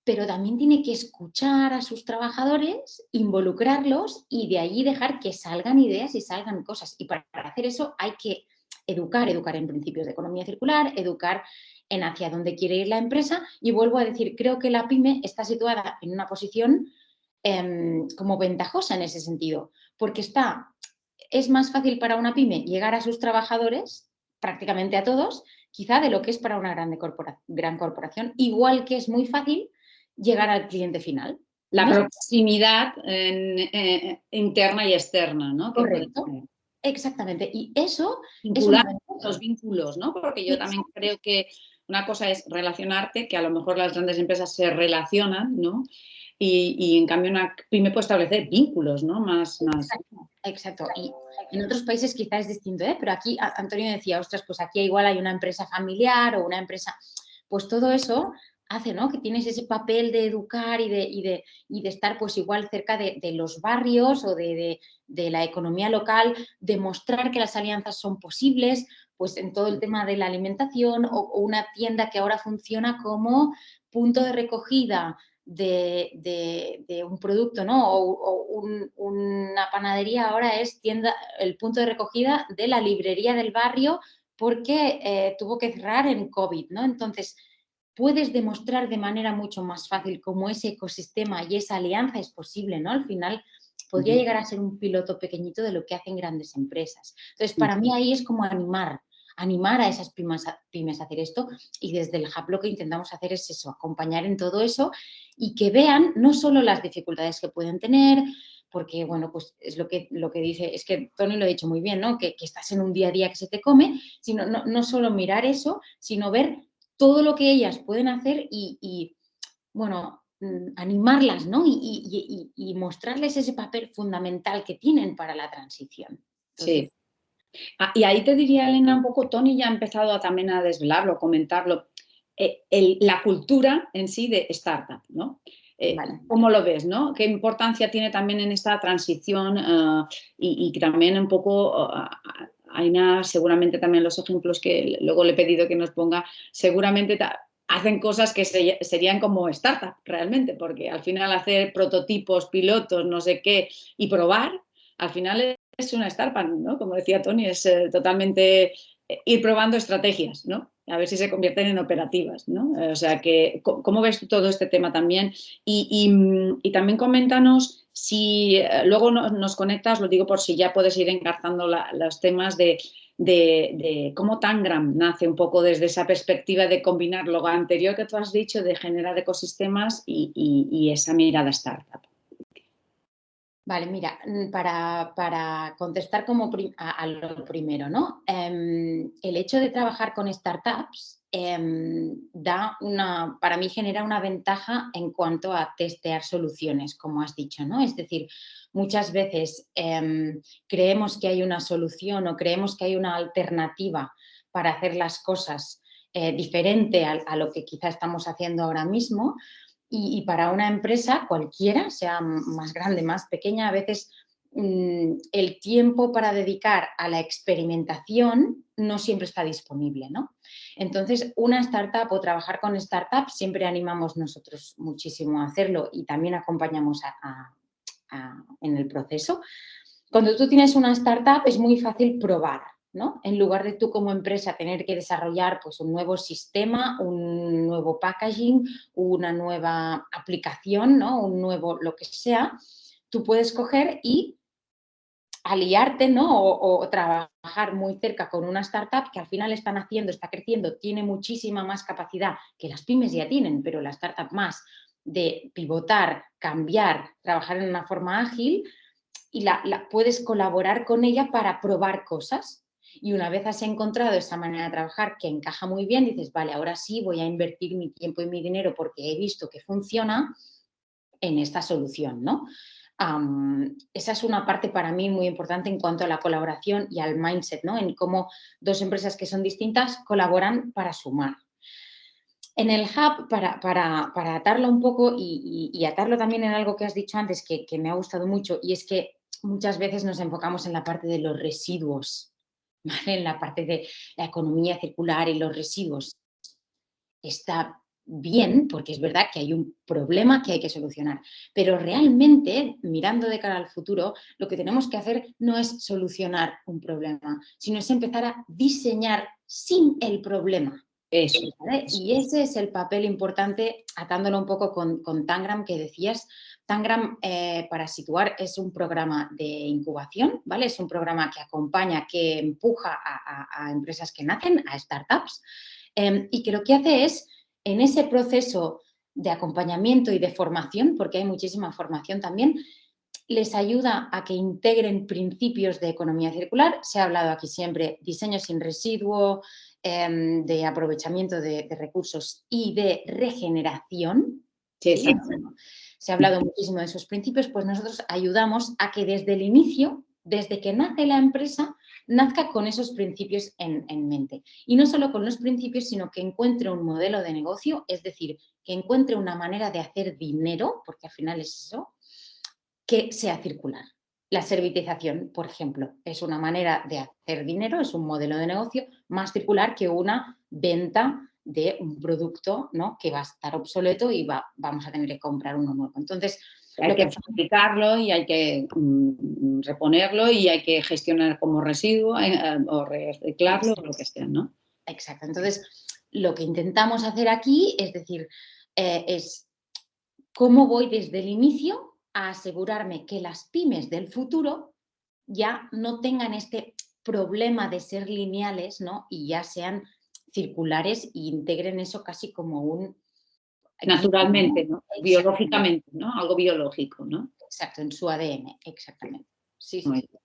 Pero también tiene que escuchar a sus trabajadores, involucrarlos y de allí dejar que salgan ideas y salgan cosas. Y para hacer eso hay que educar en principios de economía circular, educar en hacia dónde quiere ir la empresa. Y vuelvo a decir, creo que la pyme está situada en una posición como ventajosa en ese sentido, porque es más fácil para una pyme llegar a sus trabajadores, prácticamente a todos, quizá de lo que es para una gran corporación, igual que es muy fácil llegar al cliente final. La proximidad interna y externa, ¿no? Correcto. Exactamente. Y eso vincular los vínculos, ¿no? Porque yo también creo que una cosa es relacionarte, que a lo mejor las grandes empresas se relacionan, ¿no? Y en cambio una pyme puede establecer vínculos, ¿no? Más. Exacto. Y en otros países quizás es distinto, ¿eh? Pero aquí Antonio decía, ostras, pues aquí igual hay una empresa familiar o una empresa, pues todo eso hace, ¿no? Que tienes ese papel de educar y de estar pues igual cerca de los barrios o de la economía local, demostrar que las alianzas son posibles, pues en todo el tema de la alimentación o una tienda que ahora funciona como punto de recogida de un producto, ¿no? O una panadería ahora es el punto de recogida de la librería del barrio porque tuvo que cerrar en COVID, ¿no? Entonces, puedes demostrar de manera mucho más fácil cómo ese ecosistema y esa alianza es posible, ¿no? Al final podría llegar a ser un piloto pequeñito de lo que hacen grandes empresas. Entonces, para mí ahí es como animar a esas pymes a hacer esto, y desde el Hub lo que intentamos hacer es eso, acompañar en todo eso y que vean no solo las dificultades que pueden tener, porque, bueno, pues es lo que dice, es que Tony lo ha dicho muy bien, ¿no? Que estás en un día a día que se te come, sino no solo mirar eso, sino ver todo lo que ellas pueden hacer y bueno, animarlas, ¿no? Y mostrarles ese papel fundamental que tienen para la transición. Entonces, sí. Y ahí te diría, Elena, un poco, Tony ya ha empezado también a desvelarlo, comentarlo, la cultura en sí de startup, ¿no? vale. ¿Cómo lo ves, no? ¿Qué importancia tiene también en esta transición? Y también un poco, Aina, seguramente también los ejemplos que luego le he pedido que nos ponga, seguramente hacen cosas que serían como startup realmente, porque al final hacer prototipos, pilotos, no sé qué, y probar, al final es una startup, ¿no? Como decía Tony, es totalmente ir probando estrategias, ¿no? A ver si se convierten en operativas, ¿no? O sea que, ¿cómo ves tú todo este tema también? Y también coméntanos si luego nos conectas, lo digo por si ya puedes ir engarzando los temas de cómo Tangram nace un poco desde esa perspectiva de combinar lo anterior que tú has dicho, de generar ecosistemas y esa mirada startup. Vale, mira, para contestar como a lo primero, ¿no? El hecho de trabajar con startups para mí genera una ventaja en cuanto a testear soluciones, como has dicho, ¿no? Es decir, muchas veces creemos que hay una solución o creemos que hay una alternativa para hacer las cosas diferente a lo que quizá estamos haciendo ahora mismo. Y para una empresa cualquiera, sea más grande, más pequeña, a veces el tiempo para dedicar a la experimentación no siempre está disponible, ¿no? Entonces, una startup o trabajar con startups siempre animamos nosotros muchísimo a hacerlo y también acompañamos en el proceso. Cuando tú tienes una startup es muy fácil probar, ¿no? En lugar de tú como empresa tener que desarrollar pues, un nuevo sistema, un nuevo packaging, una nueva aplicación, ¿no? Un nuevo lo que sea, tú puedes coger y aliarte, ¿no? O trabajar muy cerca con una startup que al final está creciendo, tiene muchísima más capacidad que las pymes ya tienen, pero la startup más de pivotar, cambiar, trabajar en una forma ágil y puedes colaborar con ella para probar cosas. Y una vez has encontrado esa manera de trabajar que encaja muy bien, dices, vale, ahora sí voy a invertir mi tiempo y mi dinero porque he visto que funciona en esta solución, ¿no? Esa es una parte para mí muy importante en cuanto a la colaboración y al mindset, ¿no? En cómo dos empresas que son distintas colaboran para sumar. En el hub, para atarlo un poco y atarlo también en algo que has dicho antes que me ha gustado mucho, y es que muchas veces nos enfocamos en la parte de los residuos, ¿vale? En la parte de la economía circular y los residuos. Está bien, porque es verdad que hay un problema que hay que solucionar, pero realmente, mirando de cara al futuro, lo que tenemos que hacer no es solucionar un problema, sino es empezar a diseñar sin el problema. Eso. ¿Vale? Y ese es el papel importante, atándolo un poco con Tangram que decías. Tangram, para situar, es un programa de incubación, ¿vale? Es un programa que acompaña, que empuja a empresas que nacen, a startups, y que lo que hace es, en ese proceso de acompañamiento y de formación, porque hay muchísima formación también, les ayuda a que integren principios de economía circular. Se ha hablado aquí siempre diseño sin residuo, de aprovechamiento de recursos y de regeneración. Sí, ¿Sí? Se ha hablado muchísimo de esos principios, pues nosotros ayudamos a que desde el inicio, desde que nace la empresa, nazca con esos principios en mente. Y no solo con los principios, sino que encuentre un modelo de negocio, es decir, que encuentre una manera de hacer dinero, porque al final es eso, que sea circular. La servitización, por ejemplo, es una manera de hacer dinero, es un modelo de negocio más circular que una venta de un producto, ¿no?, que va a estar obsoleto y vamos a tener que comprar uno nuevo. Entonces, hay que fabricarlo y hay que reponerlo y hay que gestionar como residuo o reciclarlo o lo que sea, ¿no? Exacto. Entonces, lo que intentamos hacer aquí es decir, es cómo voy desde el inicio a asegurarme que las pymes del futuro ya no tengan este problema de ser lineales, ¿no?, y ya sean circulares e integren eso casi como un... Naturalmente, ¿no? Biológicamente, ¿no? Algo biológico, ¿no? Exacto, en su ADN, exactamente. Sí, sí. Muy bien.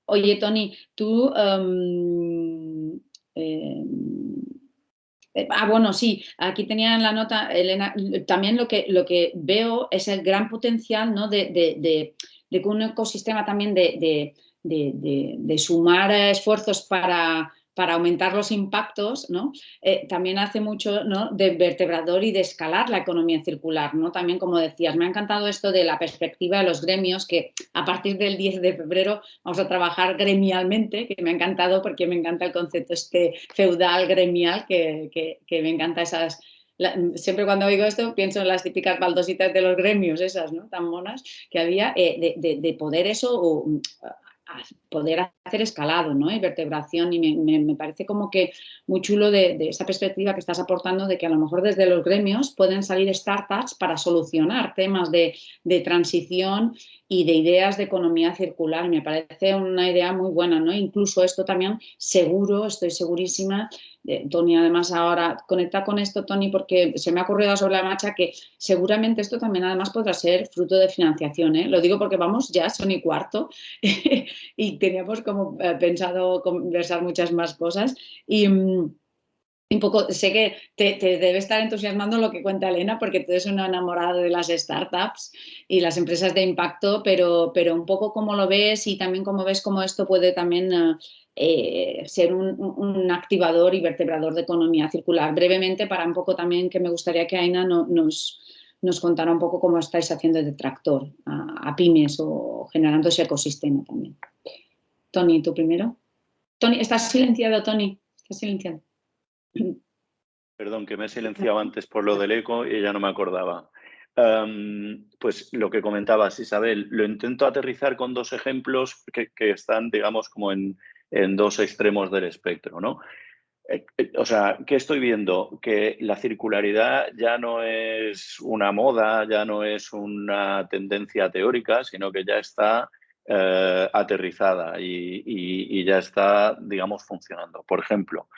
Oye, Toni, tú... bueno, sí, aquí tenía en la nota, Elena, también lo que veo es el gran potencial, ¿no?, de que un ecosistema también de sumar esfuerzos para aumentar los impactos, ¿no? También hace mucho, ¿no?, de vertebrador y de escalar la economía circular, ¿no? También, como decías, me ha encantado esto de la perspectiva de los gremios, que a partir del 10 de febrero vamos a trabajar gremialmente, que me ha encantado porque me encanta el concepto feudal, gremial, que me encanta esas... Siempre cuando oigo esto pienso en las típicas baldositas de los gremios, esas, ¿no?, tan monas que había, de poder eso, poder hacer escalado, ¿no?, y vertebración, y me parece como que muy chulo de esa perspectiva que estás aportando, de que a lo mejor desde los gremios pueden salir startups para solucionar temas de transición y de ideas de economía circular. Me parece una idea muy buena, ¿no? Incluso esto también seguro, estoy segurísima, Toni, además ahora conecta con esto, Toni, porque se me ha ocurrido sobre la marcha que seguramente esto también además podrá ser fruto de financiación, ¿eh? Lo digo porque vamos, ya son y cuarto y teníamos como pensado conversar muchas más cosas y un poco, sé que te debe estar entusiasmando lo que cuenta Elena, porque tú eres una enamorada de las startups y las empresas de impacto, pero un poco cómo lo ves y también cómo ves cómo esto puede también ser un activador y vertebrador de economía circular. Brevemente, para un poco también que me gustaría que Aina nos contara un poco cómo estáis haciendo de tractor a pymes o generando ese ecosistema también. Toni, tú primero. Toni, estás silenciado, Toni. Estás silenciado. Perdón, que me he silenciado antes por lo del eco y ya no me acordaba. Pues lo que comentabas, Isabel, lo intento aterrizar con dos ejemplos que están, digamos, como en dos extremos del espectro, ¿no? O sea, ¿qué estoy viendo? Que la circularidad ya no es una moda, ya no es una tendencia teórica, sino que ya está aterrizada y ya está, digamos, funcionando. Por ejemplo,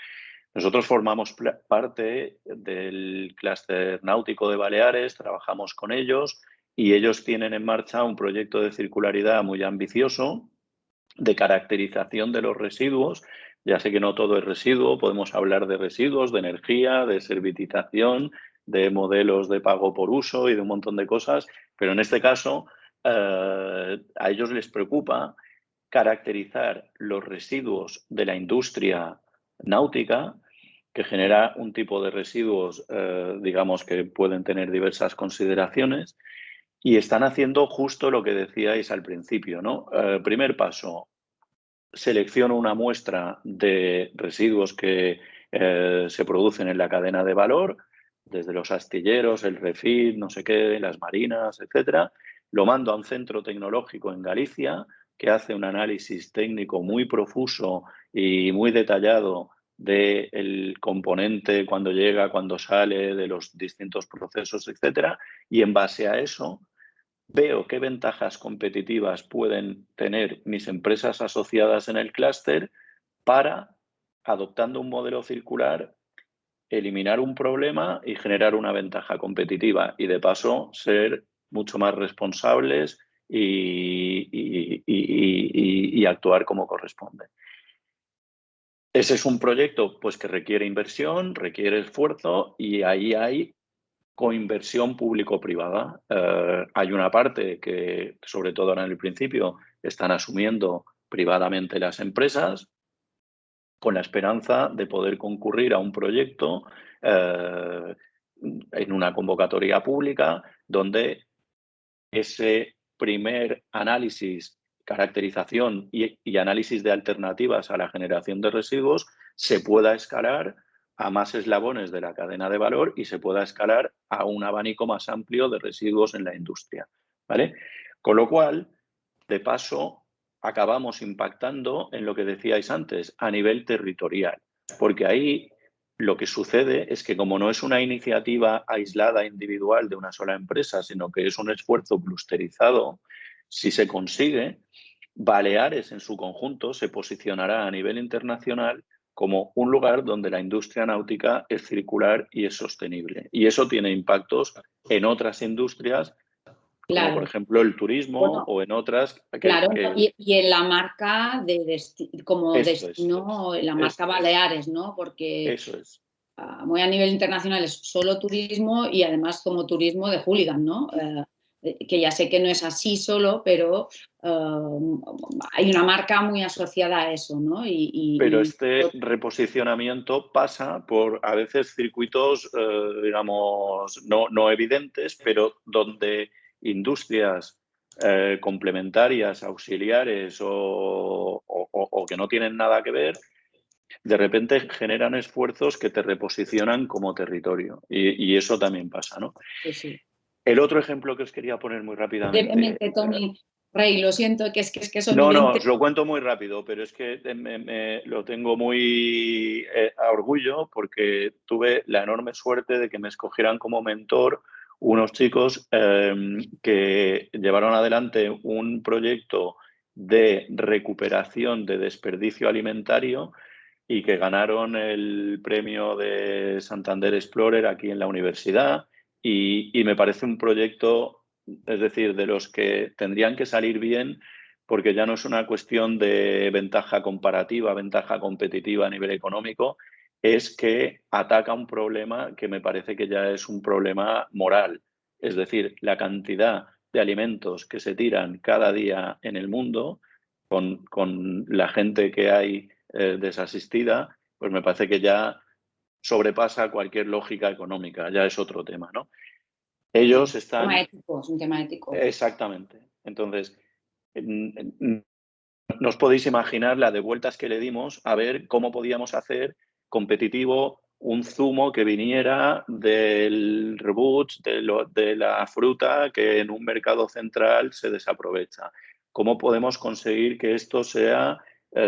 nosotros formamos parte del clúster náutico de Baleares, trabajamos con ellos y ellos tienen en marcha un proyecto de circularidad muy ambicioso de caracterización de los residuos. Ya sé que no todo es residuo, podemos hablar de residuos, de energía, de servitización, de modelos de pago por uso y de un montón de cosas, pero en este caso a ellos les preocupa caracterizar los residuos de la industria náutica que genera un tipo de residuos, digamos, que pueden tener diversas consideraciones y están haciendo justo lo que decíais al principio, ¿no? Primer paso, selecciono una muestra de residuos que se producen en la cadena de valor, desde los astilleros, el refit, no sé qué, las marinas, etcétera. Lo mando a un centro tecnológico en Galicia que hace un análisis técnico muy profuso y muy detallado del componente cuando llega, cuando sale, de los distintos procesos, etcétera. Y en base a eso veo qué ventajas competitivas pueden tener mis empresas asociadas en el clúster para, adoptando un modelo circular, eliminar un problema y generar una ventaja competitiva y, de paso, ser mucho más responsables y actuar como corresponde. Ese es un proyecto, pues, que requiere inversión, requiere esfuerzo y ahí hay coinversión público-privada. Hay una parte que, sobre todo ahora en el principio, están asumiendo privadamente las empresas con la esperanza de poder concurrir a un proyecto en una convocatoria pública donde ese primer análisis, caracterización y análisis de alternativas a la generación de residuos se pueda escalar a más eslabones de la cadena de valor y se pueda escalar a un abanico más amplio de residuos en la industria, ¿vale? Con lo cual, de paso, acabamos impactando en lo que decíais antes, a nivel territorial, porque ahí lo que sucede es que, como no es una iniciativa aislada, individual de una sola empresa, sino que es un esfuerzo clusterizado, si se consigue, Baleares en su conjunto se posicionará a nivel internacional como un lugar donde la industria náutica es circular y es sostenible. Y eso tiene impactos en otras industrias, Claro. como por ejemplo el turismo, bueno, o en otras. Claro, y en la marca como destino, la marca Baleares, ¿no? Porque eso es. Muy a nivel internacional es solo turismo y además como turismo de hooligan, ¿no? Que ya sé que no es así solo, pero hay una marca muy asociada a eso, ¿no? Pero este reposicionamiento pasa por, a veces, circuitos, digamos, no evidentes, pero donde industrias complementarias, auxiliares o que no tienen nada que ver, de repente generan esfuerzos que te reposicionan como territorio. Y eso también pasa, ¿no? Sí. El otro ejemplo que os quería poner muy rápidamente. Tony, Rey, lo siento, que es eso No, os lo cuento muy rápido, pero es que lo tengo muy a orgullo, porque tuve la enorme suerte de que me escogieran como mentor unos chicos que llevaron adelante un proyecto de recuperación de desperdicio alimentario y que ganaron el premio de Santander Explorer aquí en la universidad. Y me parece un proyecto, es decir, de los que tendrían que salir bien, porque ya no es una cuestión de ventaja comparativa, ventaja competitiva a nivel económico, es que ataca un problema que me parece que ya es un problema moral. Es decir, la cantidad de alimentos que se tiran cada día en el mundo, con la gente que hay desasistida, pues me parece que ya sobrepasa cualquier lógica económica, ya es otro tema, ¿no? Ellos están... Es un tema ético. Exactamente. Entonces, no os podéis imaginar la de vueltas que le dimos a ver cómo podíamos hacer competitivo un zumo que viniera del reboot, de la fruta que en un mercado central se desaprovecha. ¿Cómo podemos conseguir que esto sea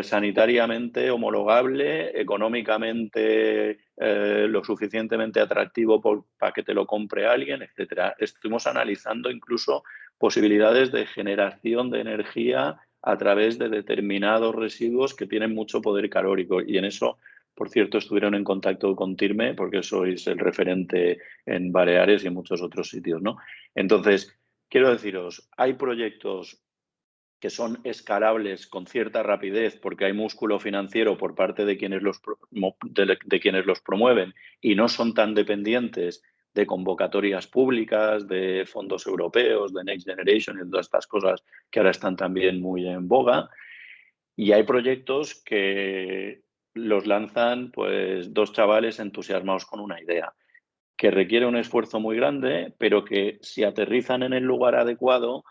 sanitariamente homologable, económicamente lo suficientemente atractivo para que te lo compre alguien, etcétera? Estuvimos analizando incluso posibilidades de generación de energía a través de determinados residuos que tienen mucho poder calórico, y en eso, por cierto, estuvieron en contacto con TIRME, porque sois el referente en Baleares y en muchos otros sitios, ¿no? Entonces, quiero deciros, hay proyectos que son escalables con cierta rapidez porque hay músculo financiero por parte de quienes los promueven, y no son tan dependientes de convocatorias públicas, de fondos europeos, de Next Generation y todas estas cosas que ahora están también muy en boga. Y hay proyectos que los lanzan pues 2 chavales entusiasmados con una idea, que requiere un esfuerzo muy grande, pero que si aterrizan en el lugar adecuado,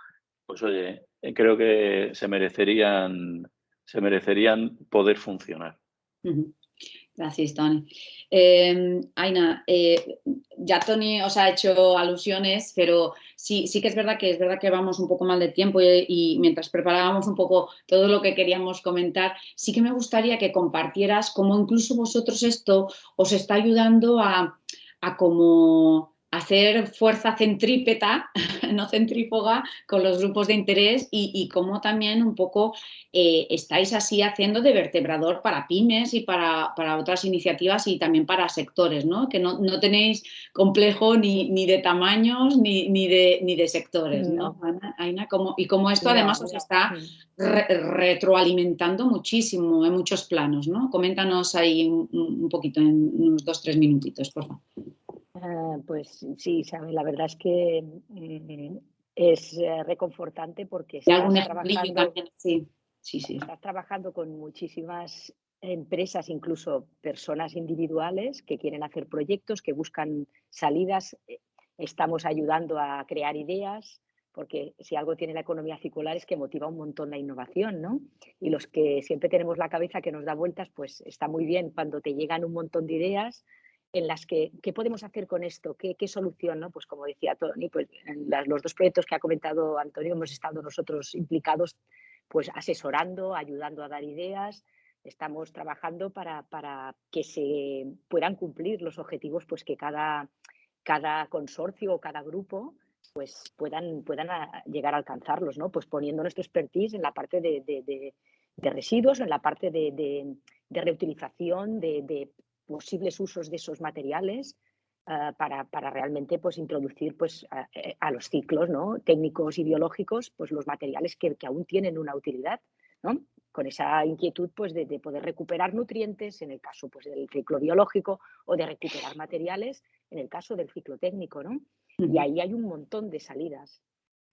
pues oye, creo que se merecerían poder funcionar. Gracias, Toni. Aina, ya Toni os ha hecho alusiones, pero sí que es verdad que vamos un poco mal de tiempo y mientras preparábamos un poco todo lo que queríamos comentar, sí que me gustaría que compartieras cómo incluso vosotros esto os está ayudando a como hacer fuerza centrípeta, no centrífuga, con los grupos de interés y cómo también un poco estáis así haciendo de vertebrador para pymes y para otras iniciativas y también para sectores, ¿no? Que no tenéis complejo ni de tamaños ni de sectores, ¿no? Aina, y cómo esto además os está retroalimentando muchísimo en muchos planos, ¿no? Coméntanos ahí un poquito en unos 2-3 minutitos, por favor. Pues sí, Isabel, la verdad es que es reconfortante porque estás trabajando, sí. Estás trabajando con muchísimas empresas, incluso personas individuales que quieren hacer proyectos, que buscan salidas. Estamos ayudando a crear ideas, porque si algo tiene la economía circular es que motiva un montón la innovación, ¿no? Y los que siempre tenemos la cabeza que nos da vueltas, pues está muy bien cuando te llegan un montón de ideas en las que, ¿qué podemos hacer con esto? ¿Qué solución? ¿No? Pues como decía Toni, pues en los 2 proyectos que ha comentado Antonio hemos estado nosotros implicados, pues asesorando, ayudando a dar ideas. Estamos trabajando para que se puedan cumplir los objetivos pues que cada consorcio o cada grupo pues puedan llegar a alcanzarlos, ¿no? Pues poniendo nuestro expertise en la parte de residuos, en la parte de reutilización, de posibles usos de esos materiales para realmente pues introducir pues a los ciclos, ¿no? Técnicos y biológicos pues los materiales que aún tienen una utilidad, ¿no? Con esa inquietud pues de poder recuperar nutrientes en el caso pues del ciclo biológico o de recuperar materiales en el caso del ciclo técnico, ¿no? Y ahí hay un montón de salidas,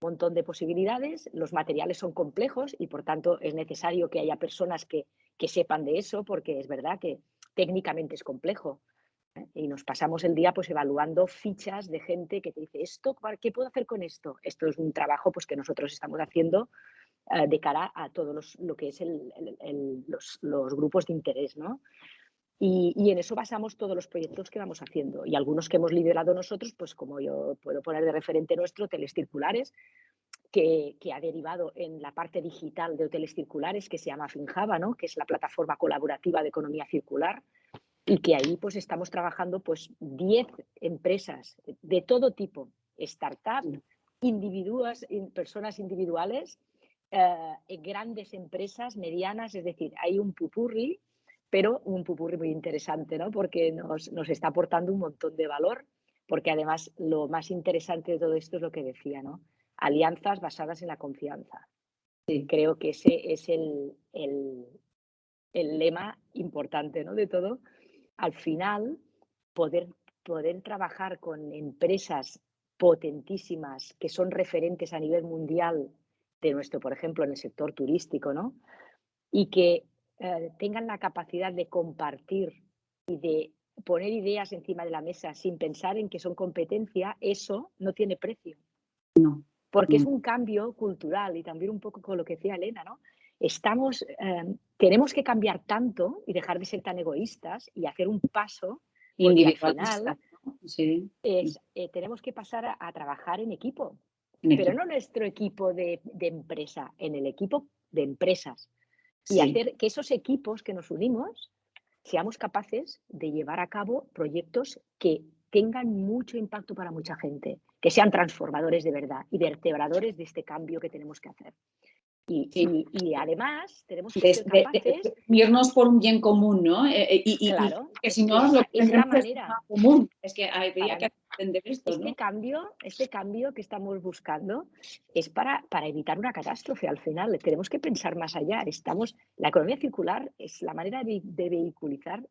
un montón de posibilidades. Los materiales son complejos y por tanto es necesario que haya personas que sepan de eso, porque es verdad que técnicamente es complejo. Y nos pasamos el día pues evaluando fichas de gente que te dice esto, ¿qué puedo hacer con esto? Esto es un trabajo pues que nosotros estamos haciendo de cara a todos lo que es los grupos de interés, ¿no? Y en eso basamos todos los proyectos que vamos haciendo y algunos que hemos liderado nosotros, pues como yo puedo poner de referente nuestro, Hoteles Circulares, que ha derivado en la parte digital de Hoteles Circulares que se llama Finjava, ¿no? Que es la plataforma colaborativa de economía circular y que ahí pues estamos trabajando pues 10 empresas de todo tipo, startups, personas individuales, grandes empresas, medianas, es decir, hay un pupurri, pero un pupurri muy interesante, ¿no? Porque nos está aportando un montón de valor, porque además lo más interesante de todo esto es lo que decía, ¿no? Alianzas basadas en la confianza. Sí. Creo que ese es el lema importante, ¿no? De todo. Al final, poder trabajar con empresas potentísimas que son referentes a nivel mundial de nuestro, por ejemplo, en el sector turístico, ¿no? Y que tengan la capacidad de compartir y de poner ideas encima de la mesa sin pensar en que son competencia, eso no tiene precio. No. Porque es un cambio cultural y también un poco con lo que decía Elena, ¿no? Tenemos que cambiar tanto y dejar de ser tan egoístas y hacer un paso, porque al final sí. Tenemos que pasar a trabajar en equipo, pero no nuestro equipo de empresa, en el equipo de empresas. Y hacer que esos equipos que nos unimos seamos capaces de llevar a cabo proyectos que tengan mucho impacto para mucha gente, que sean transformadores de verdad y vertebradores de este cambio que tenemos que hacer. Y además tenemos que ser capaces de irnos por un bien común, ¿no? Claro, que si no es la manera común. Es que habría que entender esto, este cambio que estamos buscando es para evitar una catástrofe al final. Tenemos que pensar más allá. La economía circular es la manera de vehiculizar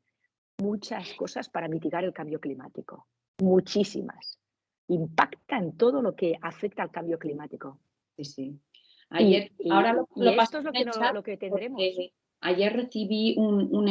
muchas cosas para mitigar el cambio climático. Muchísimas. Impacta en todo lo que afecta al cambio climático. Sí. Ayer, ahora esto es lo que tendremos. ayer recibí un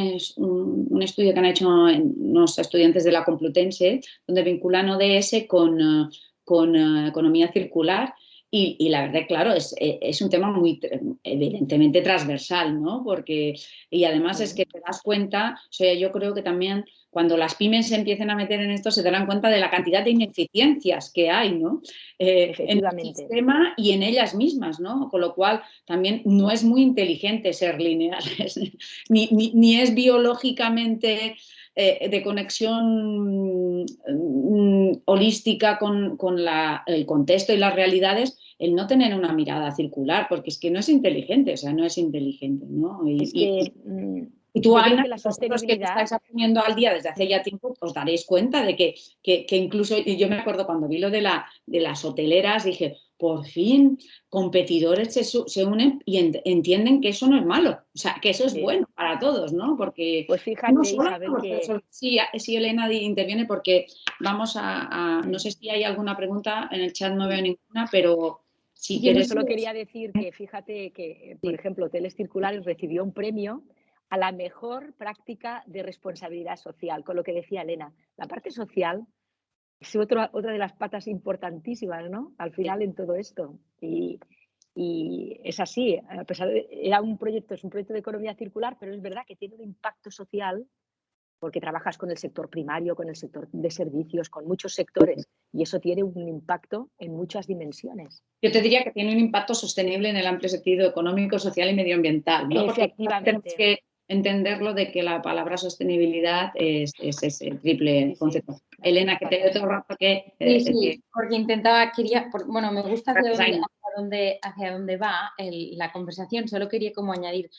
estudio que han hecho unos estudiantes de la Complutense, donde vinculan ODS con economía circular. Y la verdad, claro, es un tema muy evidentemente transversal, ¿no? Y además es que te das cuenta, o sea, yo creo que también cuando las pymes se empiecen a meter en esto se darán cuenta de la cantidad de ineficiencias que hay, ¿no? En el sistema y en ellas mismas, ¿no? Con lo cual también no es muy inteligente ser lineales, ni es biológicamente de conexión holística con el contexto y las realidades, el no tener una mirada circular, porque es que no es inteligente, o sea, no es inteligente, ¿no? Y tú, Ana, vosotros que te estáis poniendo al día desde hace ya tiempo, os daréis cuenta de que incluso, y yo me acuerdo cuando vi lo de las hoteleras, dije, por fin competidores se unen y entienden que eso no es malo, o sea, que eso es bueno para todos, ¿no? Porque pues fíjate, no solo, Isabel, que... Sí, Elena interviene porque vamos no sé si hay alguna pregunta, en el chat no veo ninguna, pero si quieres... Yo solo quería decir que fíjate que, por ejemplo, Hoteles Circulares recibió un premio a la mejor práctica de responsabilidad social, con lo que decía Elena. La parte social es otra de las patas importantísimas, ¿no? Al final en todo esto. Y es así, a pesar de es un proyecto de economía circular, pero es verdad que tiene un impacto social porque trabajas con el sector primario, con el sector de servicios, con muchos sectores, y eso tiene un impacto en muchas dimensiones. Yo te diría que tiene un impacto sostenible en el amplio sentido económico, social y medioambiental, ¿no? Efectivamente. Porque tenemos que entenderlo de que la palabra sostenibilidad es el triple concepto. Sí. Elena, que te veo todo el rato que... Sí, porque me gusta hacia dónde va la conversación, solo quería como añadir,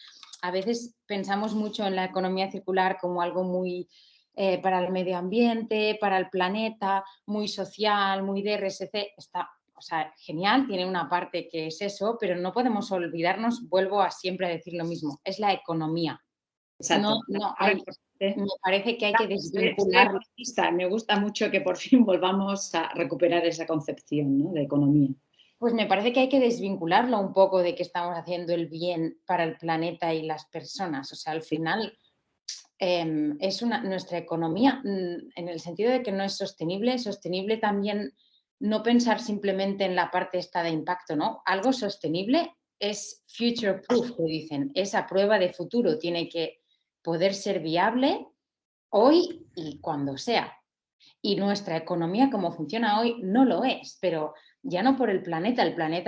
a veces pensamos mucho en la economía circular como algo muy para el medio ambiente, para el planeta, muy social, muy de RSC, o sea, genial, tiene una parte que es eso, pero no podemos olvidarnos, vuelvo a siempre a decir lo mismo, es la economía. Exacto. Me parece que hay que desvincular. Me gusta mucho que por fin volvamos a recuperar esa concepción, ¿no?, de economía. Pues me parece que hay que desvincularlo un poco de que estamos haciendo el bien para el planeta y las personas. O sea, al final es nuestra economía en el sentido de que no es sostenible también no pensar simplemente en la parte esta de impacto, ¿no? Algo sostenible es future proof, que dicen, es a prueba de futuro, tiene que poder ser viable hoy y cuando sea. Y nuestra economía, como funciona hoy, no lo es, pero ya no por el planeta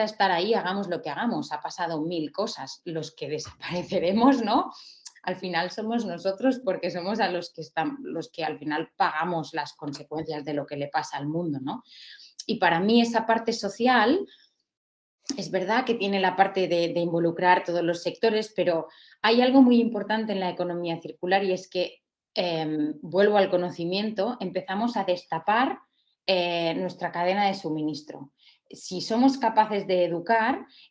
estar ahí, hagamos lo que hagamos, ha pasado 1000 cosas, los que desapareceremos, ¿no? Al final somos nosotros porque somos a los que al final pagamos las consecuencias de lo que le pasa al mundo, ¿no? Y para mí esa parte social es verdad que tiene la parte de involucrar todos los sectores, pero hay algo muy importante en la economía circular y es que, vuelvo al conocimiento, empezamos a destapar nuestra cadena de suministro. Si somos capaces de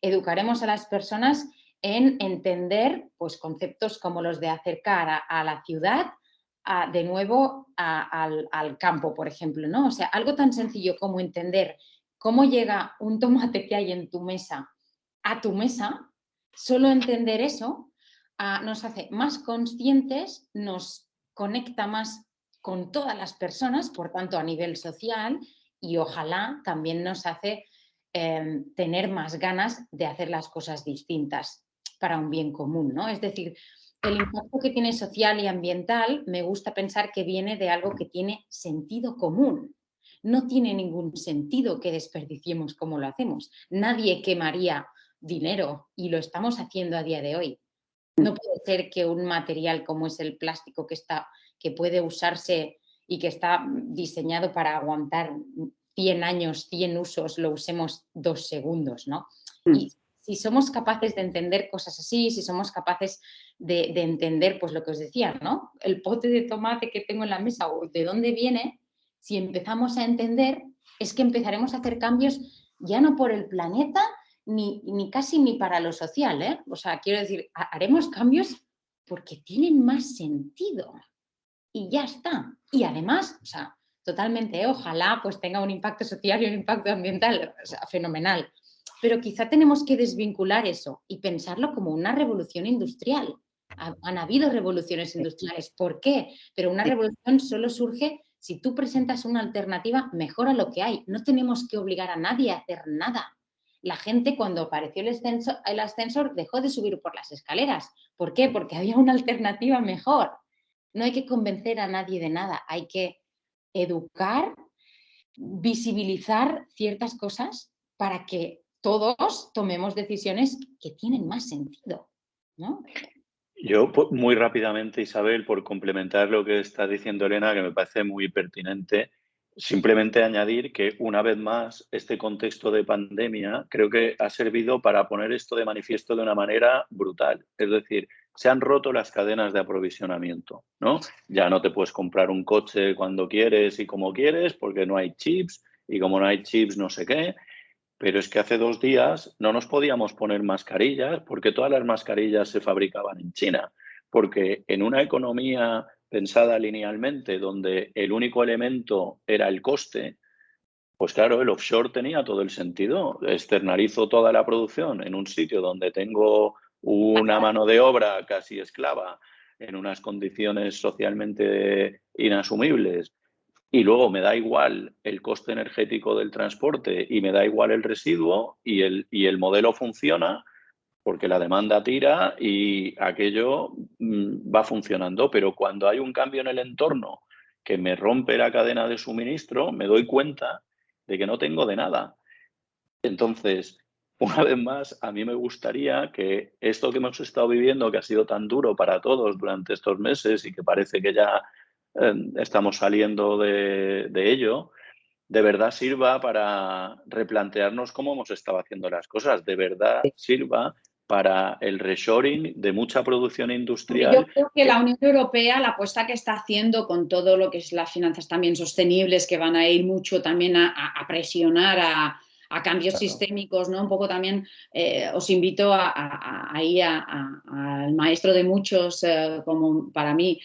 educaremos a las personas en entender pues, conceptos como los de acercar a la ciudad de nuevo al campo, por ejemplo, ¿no? O sea, algo tan sencillo como entender cómo llega un tomate que hay en tu mesa a tu mesa, solo entender eso nos hace más conscientes, nos conecta más con todas las personas, por tanto a nivel social, y ojalá también nos hace tener más ganas de hacer las cosas distintas para un bien común, ¿no? Es decir, el impacto que tiene social y ambiental me gusta pensar que viene de algo que tiene sentido común. No tiene ningún sentido que desperdiciemos como lo hacemos. Nadie quemaría dinero y lo estamos haciendo a día de hoy. No puede ser que un material como es el plástico que puede usarse y que está diseñado para aguantar 100 años, 100 usos, lo usemos 2 segundos, ¿no? Y si somos capaces de entender cosas así, si somos capaces de entender, pues lo que os decía, ¿no? El pote de tomate que tengo en la mesa o de dónde viene, si empezamos a entender, es que empezaremos a hacer cambios ya no por el planeta, ni casi ni para lo social, ¿eh? O sea, quiero decir, haremos cambios porque tienen más sentido y ya está. Y además, o sea, totalmente, ojalá pues tenga un impacto social y un impacto ambiental, o sea, fenomenal. Pero quizá tenemos que desvincular eso y pensarlo como una revolución industrial. Han habido revoluciones industriales. ¿Por qué? Pero una revolución solo surge si tú presentas una alternativa mejor a lo que hay. No tenemos que obligar a nadie a hacer nada. La gente, cuando apareció el ascensor, dejó de subir por las escaleras. ¿Por qué? Porque había una alternativa mejor. No hay que convencer a nadie de nada. Hay que educar, visibilizar ciertas cosas para que todos tomemos decisiones que tienen más sentido, ¿no? Yo, muy rápidamente, Isabel, por complementar lo que está diciendo Elena, que me parece muy pertinente, simplemente añadir que, una vez más, este contexto de pandemia creo que ha servido para poner esto de manifiesto de una manera brutal. Es decir, se han roto las cadenas de aprovisionamiento, ¿no? Ya no te puedes comprar un coche cuando quieres y como quieres porque no hay chips, y como no hay chips no sé qué. Pero es que hace 2 días no nos podíamos poner mascarillas porque todas las mascarillas se fabricaban en China. Porque en una economía pensada linealmente, donde el único elemento era el coste, pues claro, el offshore tenía todo el sentido. Externalizo toda la producción en un sitio donde tengo una mano de obra casi esclava en unas condiciones socialmente inasumibles, y luego me da igual el coste energético del transporte y me da igual el residuo, y el modelo funciona porque la demanda tira y aquello va funcionando. Pero cuando hay un cambio en el entorno que me rompe la cadena de suministro, me doy cuenta de que no tengo de nada. Entonces, una vez más, a mí me gustaría que esto que hemos estado viviendo, que ha sido tan duro para todos durante estos meses y que parece que ya estamos saliendo de ello, de verdad sirva para replantearnos cómo hemos estado haciendo las cosas, de verdad sirva para el reshoring de mucha producción industrial. Yo creo que la Unión Europea, la apuesta que está haciendo con todo lo que es las finanzas también sostenibles, que van a ir mucho también a presionar a cambios sistémicos, ¿no? Un poco también os invito ahí al maestro de muchos, como para mí,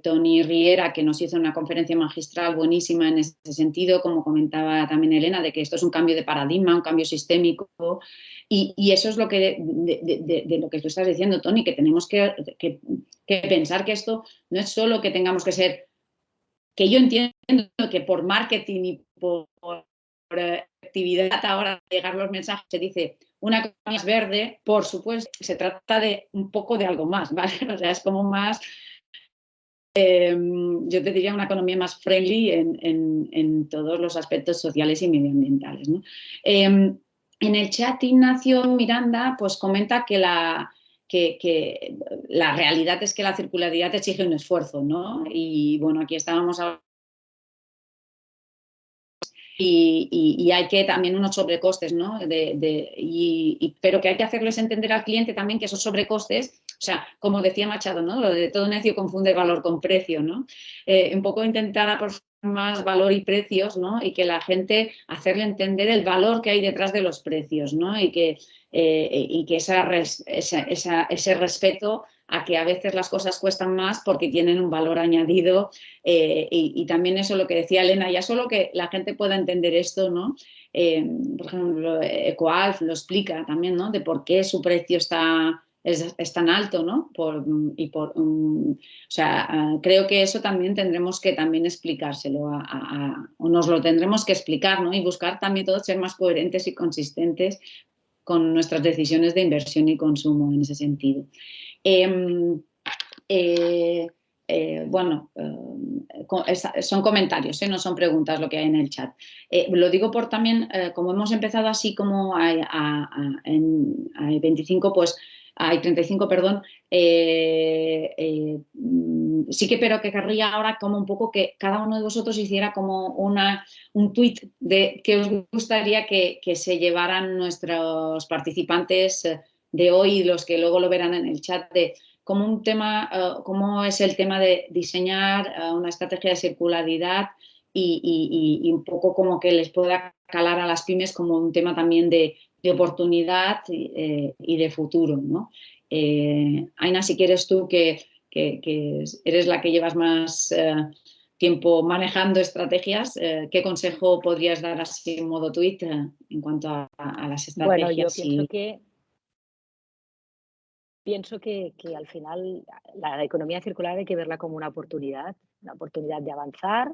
Tony Riera, que nos hizo una conferencia magistral buenísima en ese sentido, como comentaba también Elena, de que esto es un cambio de paradigma, un cambio sistémico. Y eso es lo que de lo que tú estás diciendo, Tony, que tenemos que pensar que esto no es solo que tengamos que ser, que yo entiendo que por marketing y por actividad ahora de llegar los mensajes se dice una economía es verde, por supuesto, se trata de un poco de algo más, ¿vale? O sea, es como más, yo te diría una economía más friendly en todos los aspectos sociales y medioambientales, ¿no? En el chat, Ignacio Miranda pues comenta que la realidad es que la circularidad exige un esfuerzo, ¿no? Y bueno, aquí estábamos hablando y hay que también unos sobrecostes, ¿no? Pero que hay que hacerles entender al cliente también que esos sobrecostes, o sea, como decía Machado, ¿no? Lo de todo necio confunde valor con precio, ¿no? Un poco intentar aportar más valor y precios, ¿no? Y que la gente, hacerle entender el valor que hay detrás de los precios, ¿no? Y que ese respeto a que a veces las cosas cuestan más porque tienen un valor añadido, y también eso lo que decía Elena, ya solo que la gente pueda entender esto, ¿no? Por ejemplo, Ecoalf lo explica también, ¿no? De por qué su precio es tan alto, ¿no? O sea, creo que eso también tendremos que también explicárselo o nos lo tendremos que explicar, ¿no? Y buscar también todos ser más coherentes y consistentes con nuestras decisiones de inversión y consumo en ese sentido. Bueno, son comentarios, no son preguntas lo que hay en el chat. Lo digo por también, como hemos empezado así como hay 25, pues hay 35, perdón, sí que, pero que querría ahora como un poco que cada uno de vosotros hiciera como un tuit de qué os gustaría que se llevaran nuestros participantes de hoy y los que luego lo verán en el chat, de como un tema, cómo es el tema de diseñar una estrategia de circularidad y un poco como que les pueda calar a las pymes como un tema también de oportunidad y de futuro, ¿no? Aina, si quieres tú, que eres la que llevas más tiempo manejando estrategias, ¿qué consejo podrías dar así en modo tweet en cuanto a las estrategias? Bueno, yo pienso que pienso que al final la economía circular hay que verla como una oportunidad de avanzar